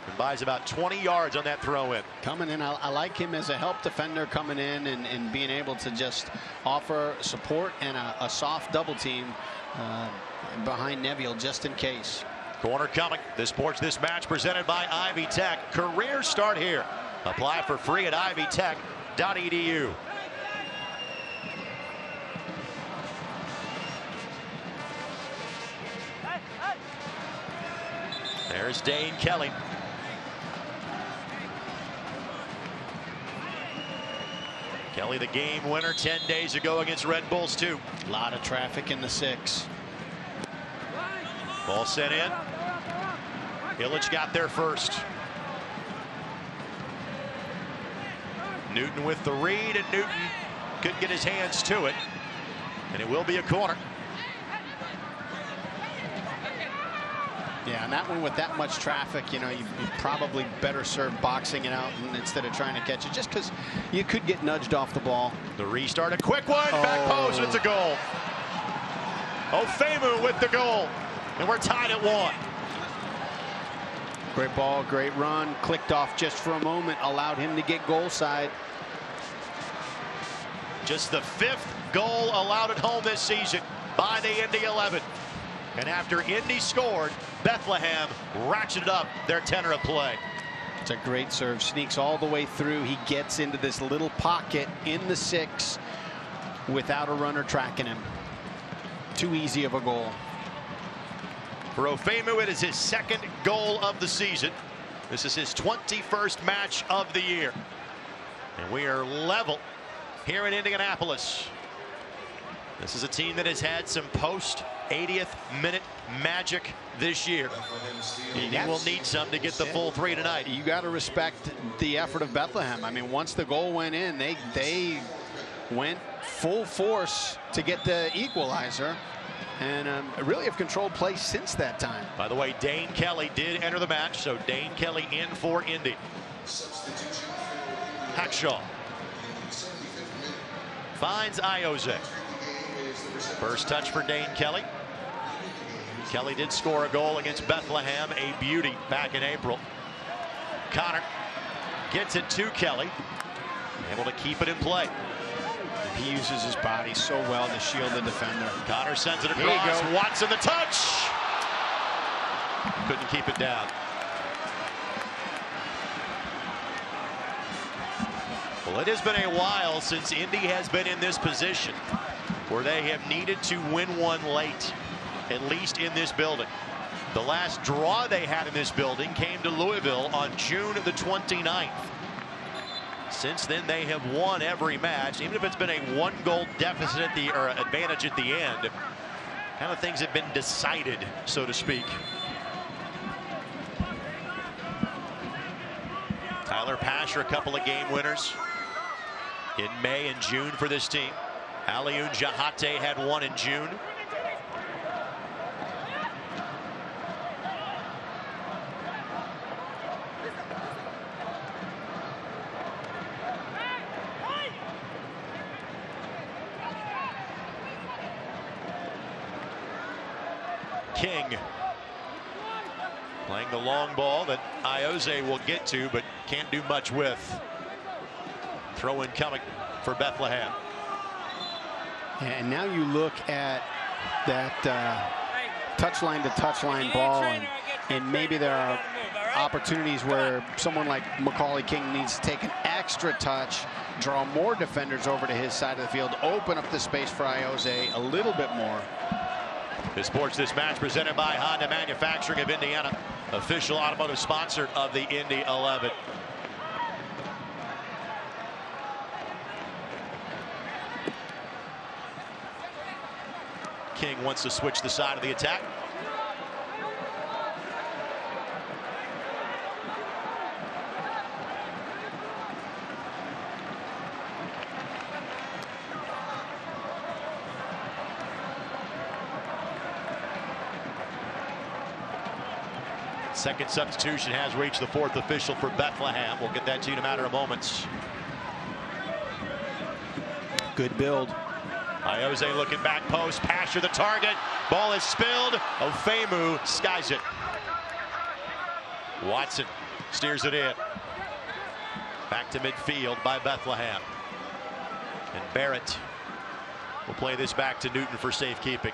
And buys about 20 yards on that throw in. Coming in, I like him as a help defender coming in and being able to just offer support and a soft double team behind Neville just in case. Corner coming. This match presented by Ivy Tech. Career start here. Apply for free at ivytech.edu. There's Dane Kelly. Kelly, the game winner 10 days ago against Red Bulls 2. A lot of traffic in the 6. Ball sent in. Illich got there first. Newton with the read, and Newton couldn't get his hands to it. And it will be a corner. Yeah, and that one with that much traffic, you know, you probably better serve boxing it out instead of trying to catch it, just because you could get nudged off the ball. The restart, a quick one, back post, it's a goal. Ofemu with the goal, and we're tied at 1. Great ball, great run, clicked off just for a moment, allowed him to get goal side. Just the 5th goal allowed at home this season by the Indy 11. And after Indy scored, Bethlehem ratcheted up their tenor of play. It's a great serve, sneaks all the way through. He gets into this little pocket in the 6 without a runner tracking him. Too easy of a goal. For Ofemu, it is his 2nd goal of the season. This is his 21st match of the year. And we are level here in Indianapolis. This is a team that has had some post 80th minute magic this year. He will need some to get the full 3 tonight. You got to respect the effort of Bethlehem. I mean, once the goal went in, they went full force to get the equalizer, and really have controlled play since that time. By the way, Dane Kelly did enter the match, so Dane Kelly in for Indy. Hackshaw finds Ioze. First touch for Dane Kelly. Kelly did score a goal against Bethlehem, a beauty, back in April. Connor gets it to Kelly, able to keep it in play. He uses his body so well to shield the defender. Connor sends it across. Watson the touch. Couldn't keep it down. Well, it has been a while since Indy has been in this position where they have needed to win one late, at least in this building. The last draw they had in this building came to Louisville on June the 29th. Since then, they have won every match, even if it's been a 1-goal deficit at the or advantage at the end. Kind of things have been decided, so to speak. Tyler Pasher, a couple of game winners in May and June for this team. Alioune Jahate had one in June. King Playing the long ball that Iose will get to, but can't do much with. Throw in coming for Bethlehem. And now you look at that touchline to touchline ball, and maybe there are opportunities where someone like Macaulay King needs to take an extra touch, draw more defenders over to his side of the field, open up the space for Iose a little bit more. The Sports This Match presented by Honda Manufacturing of Indiana, official automotive sponsor of the Indy 11. King wants to switch the side of the attack. Second substitution has reached the fourth official for Bethlehem. We'll get that to you in a matter of moments. Good build. Iose looking back post. Pasher the target. Ball is spilled. Ofemu skies it. Watson steers it in. Back to midfield by Bethlehem. And Barrett will play this back to Newton for safekeeping.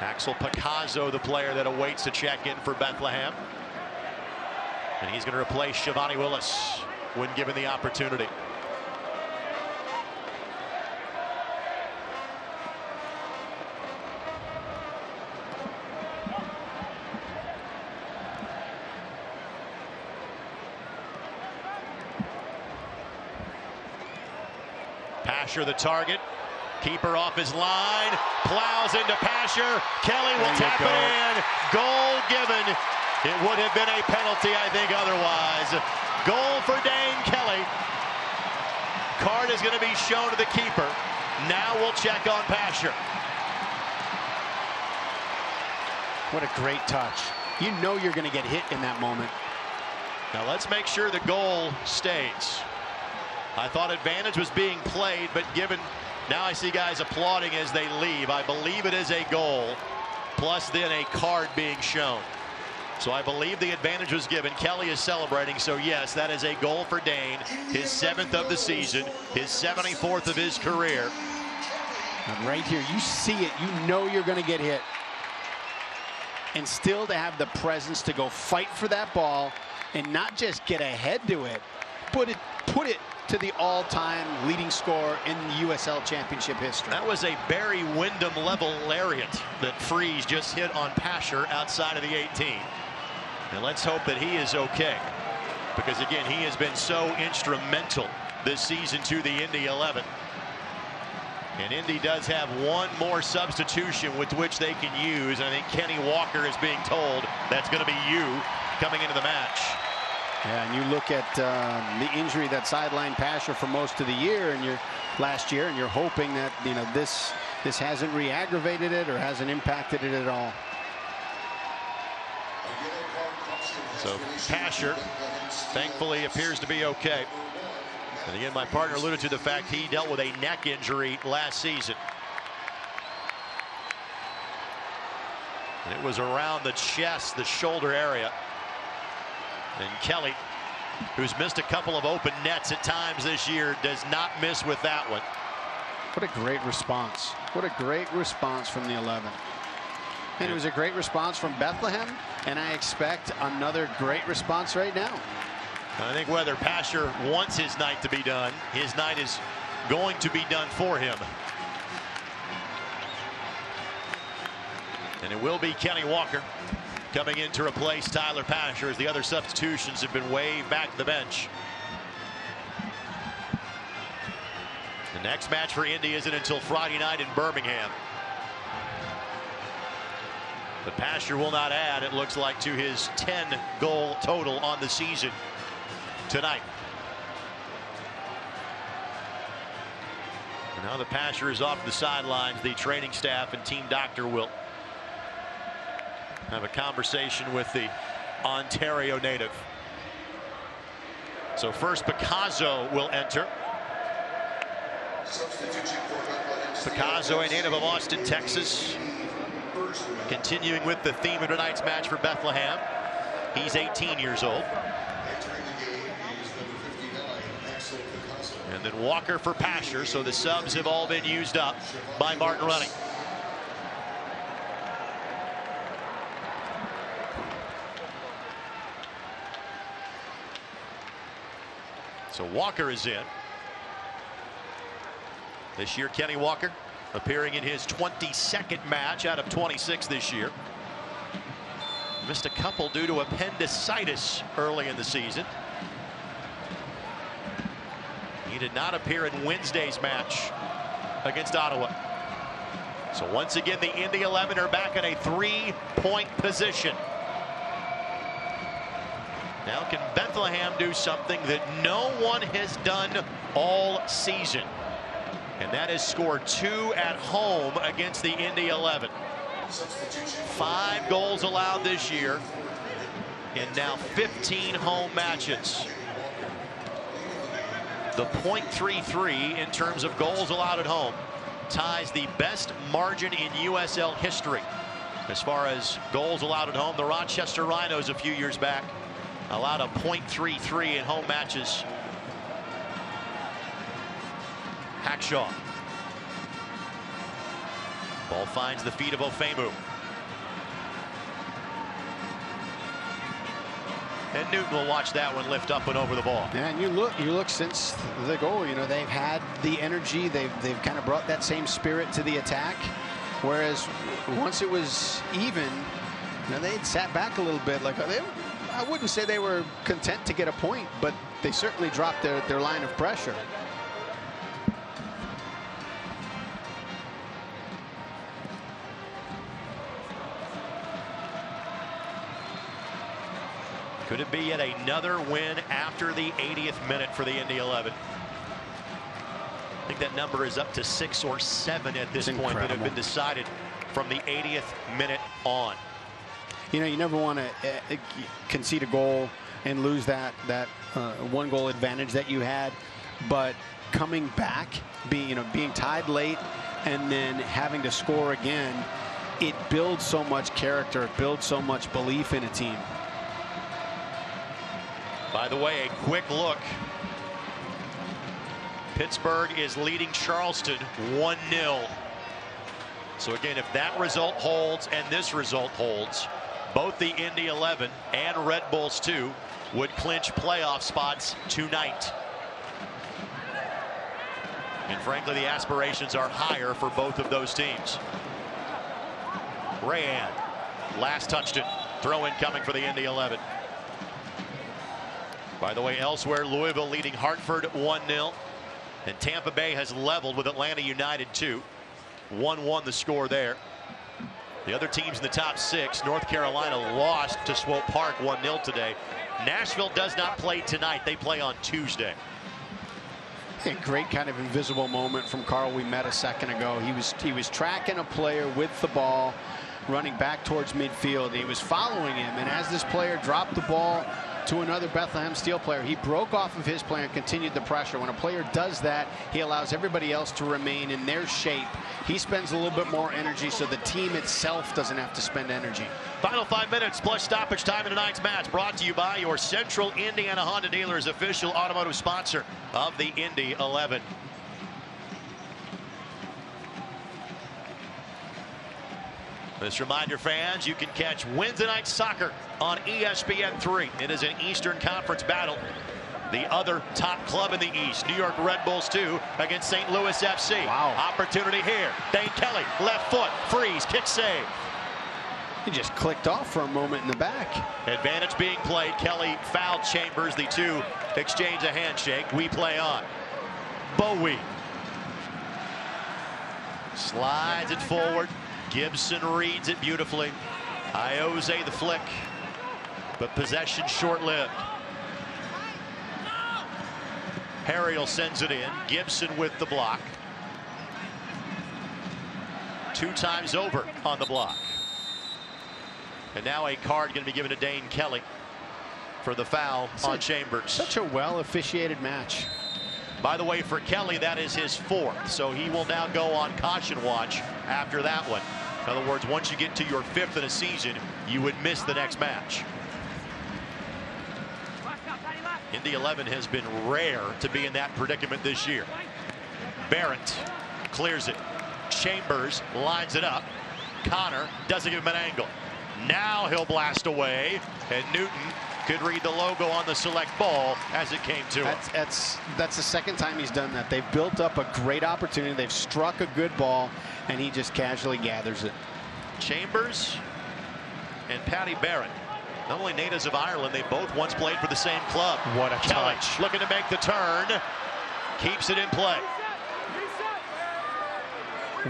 Axel Picasso, the player that awaits to check in for Bethlehem. And he's going to replace Shivani Willis when given the opportunity. Pasher the target. Keeper off his line, plows into Pasher. Kelly will tap it in. Goal given. It would have been a penalty, I think, otherwise. Goal for Dane Kelly. Card is going to be shown to the keeper. Now we'll check on Pasher. What a great touch. You know you're going to get hit in that moment. Now let's make sure the goal stays. I thought advantage was being played, but given... Now I see guys applauding as they leave. I believe it is a goal, plus then a card being shown. So I believe the advantage was given. Kelly is celebrating, so yes, that is a goal for Dane. His 7th of the season, his 74th of his career. And right here, you see it. You know you're going to get hit. And still to have the presence to go fight for that ball and not just get ahead to it, put it to the all-time leading scorer in USL Championship history. That was a Barry Windham level lariat that Freeze just hit on Pasher outside of the 18. And let's hope that he is okay, because again, he has been so instrumental this season to the Indy 11. And Indy does have one more substitution with which they can use. And I think Kenny Walker is being told that's going to be you coming into the match. Yeah, and you look at the injury that sidelined Pasher for most of the year and last year, and you're hoping that this hasn't re-aggravated it or hasn't impacted it at all. So Pasher, thankfully, appears to be okay. And again, my partner alluded to the fact he dealt with a neck injury last season. And it was around the chest, the shoulder area. And Kelly, who's missed a couple of open nets at times this year, does not miss with that one. What a great response. What a great response from the 11. And it was a great response from Bethlehem, and I expect another great response right now. I think whether Pasher wants his night to be done, his night is going to be done for him. And it will be Kenny Walker coming in to replace Tyler Pasher, as the other substitutions have been waved back to the bench. The next match for Indy isn't until Friday night in Birmingham. But Pasher will not add, it looks like, to his 10-goal total on the season tonight. And now the Pasher is off the sidelines. The training staff and team doctor will have a conversation with the Ontario native. So first Picasso will enter. Substitution for Bethlehem. Picasso, a native of Austin, Texas. Continuing with the theme of tonight's match for Bethlehem. He's 18 years old. And then Walker for Pasher, so the subs have all been used up by Martin Running. So Walker is in. This year, Kenny Walker appearing in his 22nd match out of 26 this year. Missed a couple due to appendicitis early in the season. He did not appear in Wednesday's match against Ottawa. So once again, the Indy 11 are back in a 3-point position. Now can Bethlehem do something that no one has done all season? And that is score 2 at home against the Indy 11. 5 goals allowed this year in now 15 home matches. The .33 in terms of goals allowed at home ties the best margin in USL history. As far as goals allowed at home, the Rochester Rhinos a few years back allowed a .33 in home matches. Hackshaw. Ball finds the feet of Ofemu. And Newton will watch that one lift up and over the ball. Yeah, and you look since the goal, you know, they've had the energy, they've kind of brought that same spirit to the attack. Whereas once it was even, you know, they'd sat back a little bit. Like I wouldn't say they were content to get a point, but they certainly dropped their line of pressure. Could it be yet another win after the 80th minute for the Indy 11? I think that number is up to 6 or 7 at this point that have been decided from the 80th minute on. You know, you never want to concede a goal and lose that 1-goal advantage that you had, but coming back, being tied late and then having to score again, it builds so much character, it builds so much belief in a team. By the way, a quick look. Pittsburgh is leading Charleston 1-0. So again, if that result holds and this result holds, both the Indy 11 and Red Bulls 2 would clinch playoff spots tonight. And frankly, the aspirations are higher for both of those teams. Rayan last touched it. Throw in coming for the Indy 11. By the way, elsewhere, Louisville leading Hartford 1-0. And Tampa Bay has leveled with Atlanta United 2. 1-1 the score there. The other teams in the top 6, North Carolina lost to Swope Park 1-0 today. Nashville does not play tonight. They play on Tuesday. A great kind of invisible moment from Carl we met a second ago. He was tracking a player with the ball, running back towards midfield. He was following him, and as this player dropped the ball to another Bethlehem Steel player, he broke off of his play and continued the pressure. When a player does that, he allows everybody else to remain in their shape. He spends a little bit more energy so the team itself doesn't have to spend energy. Final 5 minutes plus stoppage time in tonight's match, brought to you by your Central Indiana Honda dealers, official automotive sponsor of the Indy 11. Let's remind your fans you can catch Wednesday night soccer on ESPN3. It is an Eastern Conference battle. The other top club in the East, New York Red Bulls 2 against St. Louis FC. Wow. Opportunity here. Dane Kelly, left foot, freeze, kick save. He just clicked off for a moment in the back. Advantage being played. Kelly fouled Chambers. The two exchange a handshake. We play on. Bowie slides it forward. Gibson reads it beautifully. Ioze the flick, but possession short-lived. Harriel sends it in. Gibson with the block. 2 times over on the block. And now a card going to be given to Dane Kelly for the foul on Chambers. Such a well-officiated match. By the way, for Kelly, that is his 4th, so he will now go on caution watch after that one. In other words, once you get to your 5th in a season, you would miss the next match. Indy 11 has been rare to be in that predicament this year. Barrett clears it. Chambers lines it up. Connor doesn't give him an angle. Now he'll blast away, and Newton could read the logo on the select ball as it came to him. That's the second time he's done that. They've built up a great opportunity. They've struck a good ball, and he just casually gathers it. Chambers and Paddy Barrett, not only natives of Ireland, they both once played for the same club. What a Kelly touch. looking to make the turn, keeps it in play.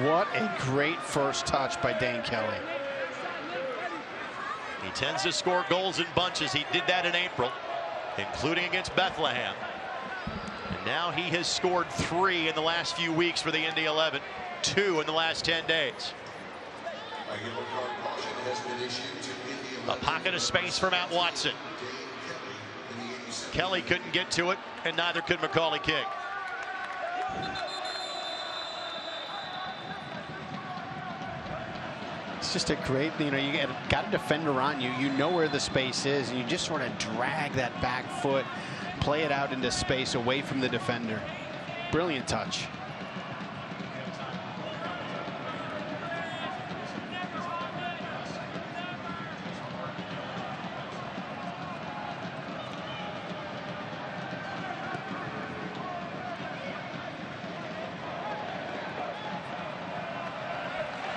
What a great first touch by Dane Kelly. He tends to score goals in bunches. He did that in April, including against Bethlehem. And now he has scored 3 in the last few weeks for the Indy 11, 2 in the last 10 days. A pocket of space for Matt Watson. Kelly couldn't get to it, and neither could Macaulay King. It's just a great, you know, you got a defender on you. You know where the space is, and you just sort of drag that back foot, play it out into space away from the defender. Brilliant touch.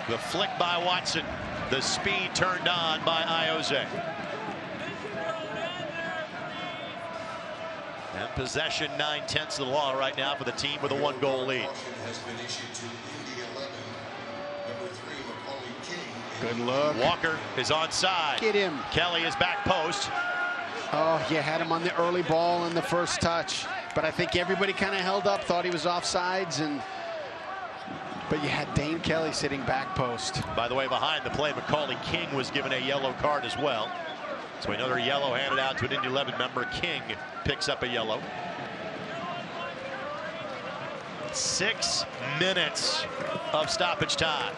The flick by Watson. The speed turned on by Ioze. And possession 9/10 of the law right now for the team with a 1-goal lead. Good look. Walker is onside. Get him. Kelly is back post. Oh, you had him on the early ball in the first touch, but I think everybody kind of held up, thought he was offsides, but you had Dane Kelly sitting back post. By the way, behind the play, Macaulay King was given a yellow card as well. So another yellow handed out to an Indy 11 member. King picks up a yellow. 6 minutes of stoppage time.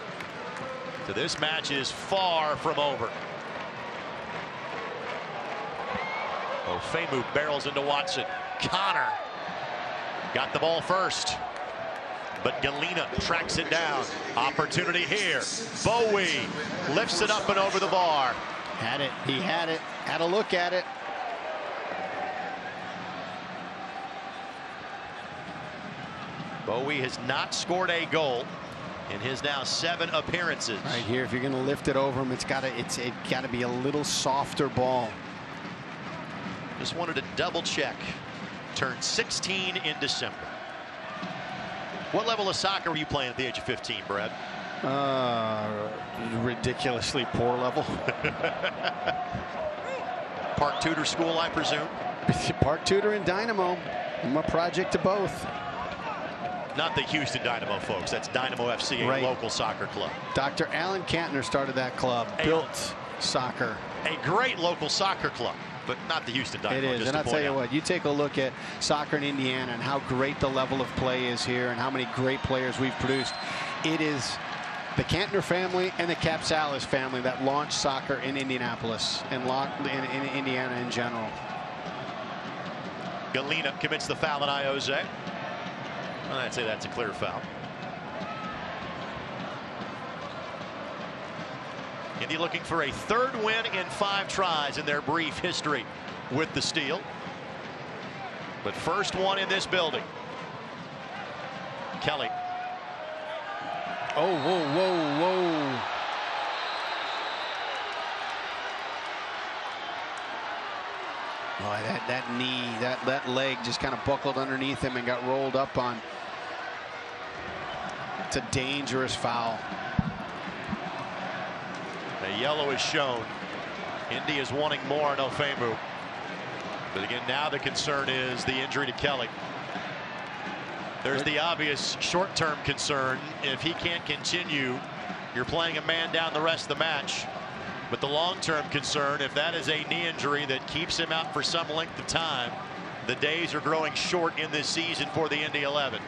So this match is far from over. Ofemu barrels into Watson. Connor got the ball first, but Galena tracks it down. Opportunity here. Bowie lifts it up and over the bar. Had it. He had it. Had a look at it. Bowie has not scored a goal in his now 7 appearances. Right here, if you're going to lift it over him, it's got to be a little softer ball. Just wanted to double check. Turned 16 in December. What level of soccer were you playing at the age of 15, Brad? Ridiculously poor level. Park Tudor School, I presume? Park Tudor and Dynamo. I'm a project to both. Not the Houston Dynamo, folks. That's Dynamo FC, a local soccer club. Dr. Alan Kantner started that club, built soccer. A great local soccer club, but not the Houston Dynamo. It is, and I'll tell you what, you take a look at soccer in Indiana and how great the level of play is here and how many great players we've produced. It is the Kantner family and the Capsalis family that launched soccer in Indianapolis and in Indiana in general. Galena commits the foul on Ioze. I'd say that's a clear foul. Indy looking for a 3rd win in 5 tries in their brief history with the Steel. But first one in this building. Kelly. Oh, whoa, whoa, whoa. Oh, that knee, that leg just kind of buckled underneath him and got rolled up on. It's a dangerous foul. A yellow is shown. Indy is wanting more on Ofemu. But again, now the concern is the injury to Kelly. There's the obvious short-term concern. If he can't continue, you're playing a man down the rest of the match. But the long-term concern, if that is a knee injury that keeps him out for some length of time, The days are growing short in this season for the Indy 11.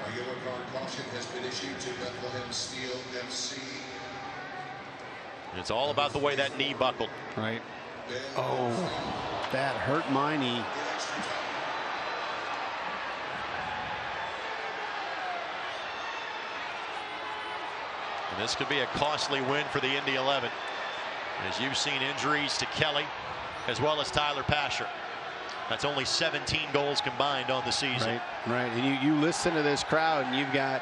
A yellow card caution has been issued to Bethlehem Steel FC. It's all about the way that knee buckled. Right. Oh, that hurt my knee. And this could be a costly win for the Indy 11. As you've seen injuries to Kelly as well as Tyler Pasher. That's only 17 goals combined on the season. Right. And you listen to this crowd and you've got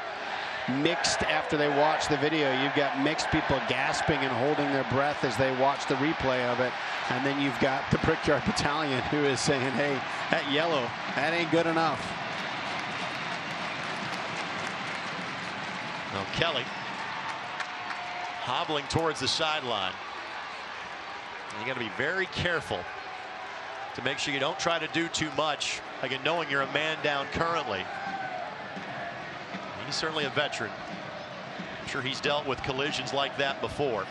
mixed, after they watch the video, you've got mixed people gasping and holding their breath as they watch the replay of it. And then you've got the Brickyard Battalion who is saying, hey, that yellow, that ain't good enough. Now Kelly hobbling towards the sideline. You got to be very careful to make sure you don't try to do too much. Again, knowing you're a man down currently. He's certainly a veteran. I'm sure he's dealt with collisions like that before.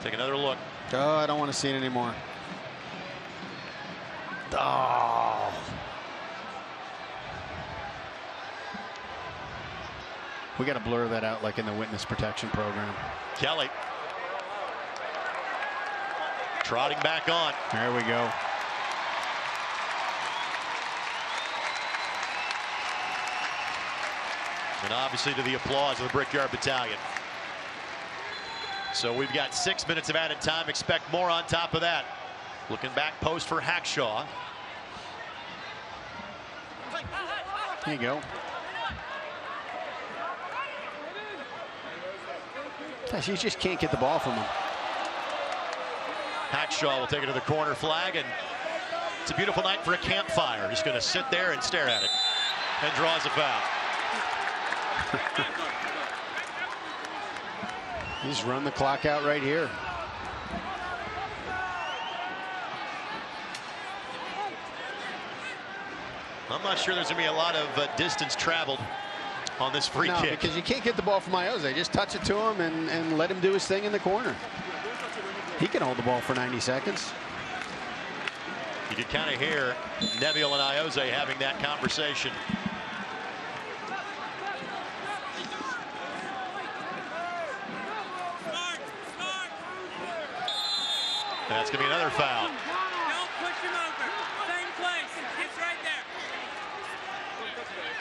Take another look. Oh, I don't want to see it anymore. Oh. We got to blur that out like in the witness protection program. Kelly trotting back on. There we go. And obviously to the applause of the Brickyard Battalion. So we've got 6 minutes of added time. Expect more on top of that. Looking back post for Hackshaw. There you go. Gosh, you just can't get the ball from him. Hackshaw will take it to the corner flag, and it's a beautiful night for a campfire. He's going to sit there and stare at it, and draws a foul. He's run the clock out right here. I'm not sure there's going to be a lot of distance traveled on this free kick. Because you can't get the ball from Iose. Just touch it to him and let him do his thing in the corner. He can hold the ball for 90 seconds. You can kind of hear Neville and Iose having that conversation. And that's going to be another foul. Don't push him over. Same place. It's right there.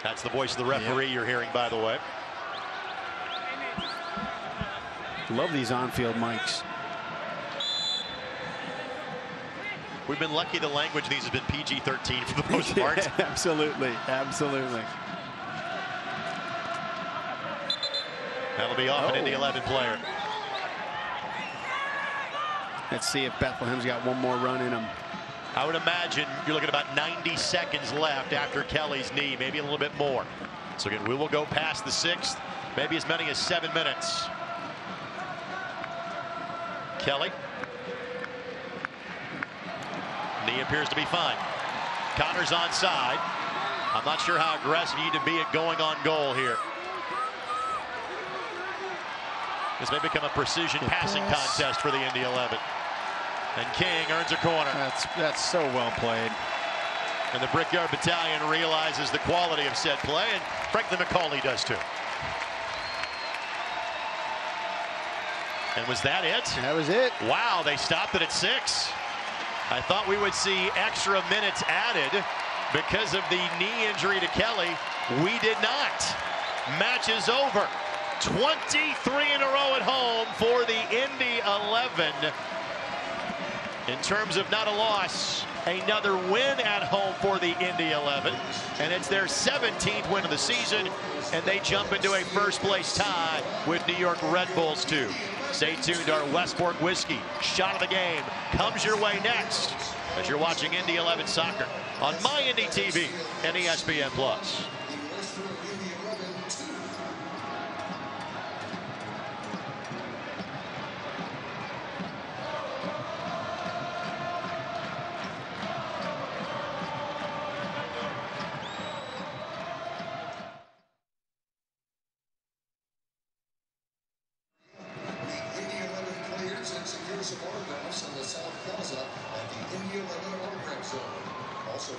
That's the voice of the referee you're hearing, by the way. Love these on-field mics. We've been lucky the language in these has been PG-13 for the most part. Yeah, absolutely. That'll be off an Indy 11 player. Let's see if Bethlehem's got one more run in them. I would imagine you're looking at about 90 seconds left after Kelly's knee, maybe a little bit more. So again, we will go past the 6th, maybe as many as 7 minutes. Kelly. Knee appears to be fine. Connor's onside. I'm not sure how aggressive you need to be at going on goal here. This may become a precision passing contest for the Indy 11. And King earns a corner. That's so well played. And the Brickyard Battalion realizes the quality of said play, and frankly McCauley does too. And was that it? That was it. Wow, they stopped it at 6. I thought we would see extra minutes added because of the knee injury to Kelly. We did not. Match is over. 23 in a row at home for the Indy 11. In terms of not a loss, another win at home for the Indy 11. And it's their 17th win of the season, and they jump into a first-place tie with New York Red Bulls, too. Stay tuned to our Westport Whiskey shot of the game comes your way next as you're watching Indy 11 soccer on My Indy TV and ESPN+.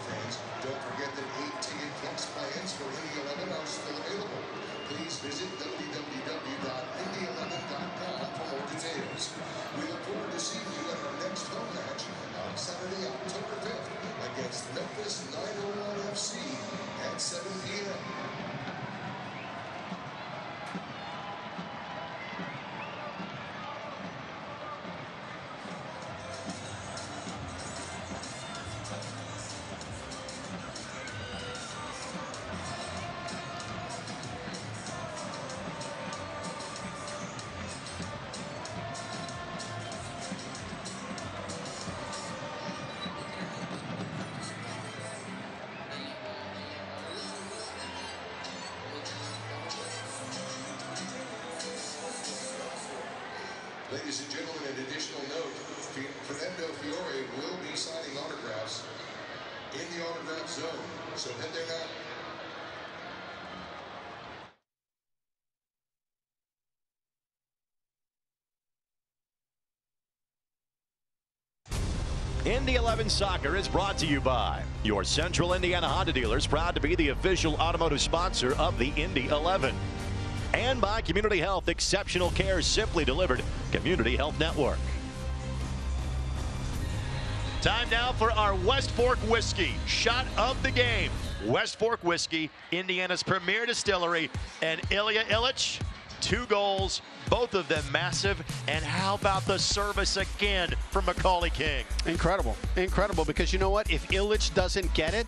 fans, don't forget that 8 ticket plus plans for Indy 11 are still available. Please visit www.indy11.com for more details. We look forward to seeing you at our next home match on Saturday, October 5th against Memphis 901 FC at 7 p.m. Ladies and gentlemen, an additional note, Fernando Fiore will be signing autographs in the autograph zone, so head there now. Indy 11 Soccer is brought to you by your Central Indiana Honda dealers, proud to be the official automotive sponsor of the Indy 11. And by Community Health, exceptional care simply delivered. Community Health Network. Time now for our West Fork Whiskey shot of the game. West Fork Whiskey, Indiana's premier distillery, and Ilya Illich, 2 goals, both of them massive. And how about the service again from Macaulay King? Incredible, incredible, because you know what? If Illich doesn't get it,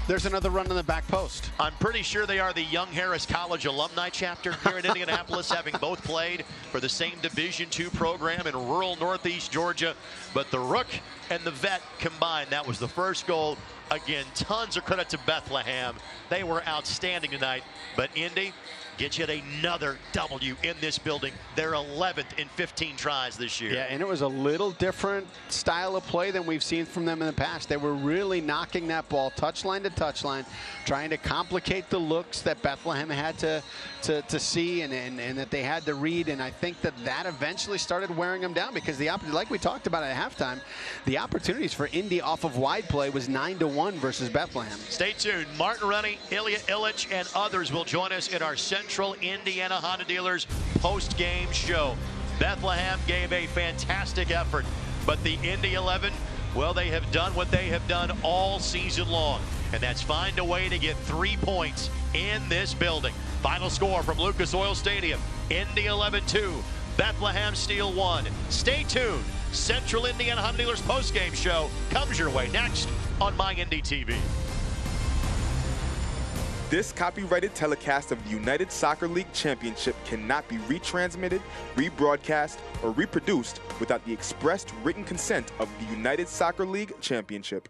there's another run on the back post. I'm pretty sure they are the Young Harris College alumni chapter here in Indianapolis, having both played for the same Division II program in rural Northeast Georgia. But the Rook and the Vet combined, that was the first goal. Again, tons of credit to Bethlehem. They were outstanding tonight. But Indy gets yet another W in this building. They're 11th in 15 tries this year. Yeah, and it was a little different style of play than we've seen from them in the past. They were really knocking that ball touchline to touchline, trying to complicate the looks that Bethlehem had to see and that they had to read. And I think that eventually started wearing them down, because like we talked about at halftime, the opportunities for Indy off of wide play was 9-1 versus Bethlehem. Stay tuned. Martin Rennie, Ilya Illich, and others will join us in our Central Indiana Honda Dealers post-game show. Bethlehem gave a fantastic effort, but the Indy 11, well, they have done what they have done all season long, and that's find a way to get 3 points in this building. Final score from Lucas Oil Stadium: Indy 11-2, Bethlehem Steel 1. Stay tuned. Central Indiana Honda Dealers post-game show comes your way next on MyIndyTV. This copyrighted telecast of the United Soccer League Championship cannot be retransmitted, rebroadcast, or reproduced without the expressed written consent of the United Soccer League Championship.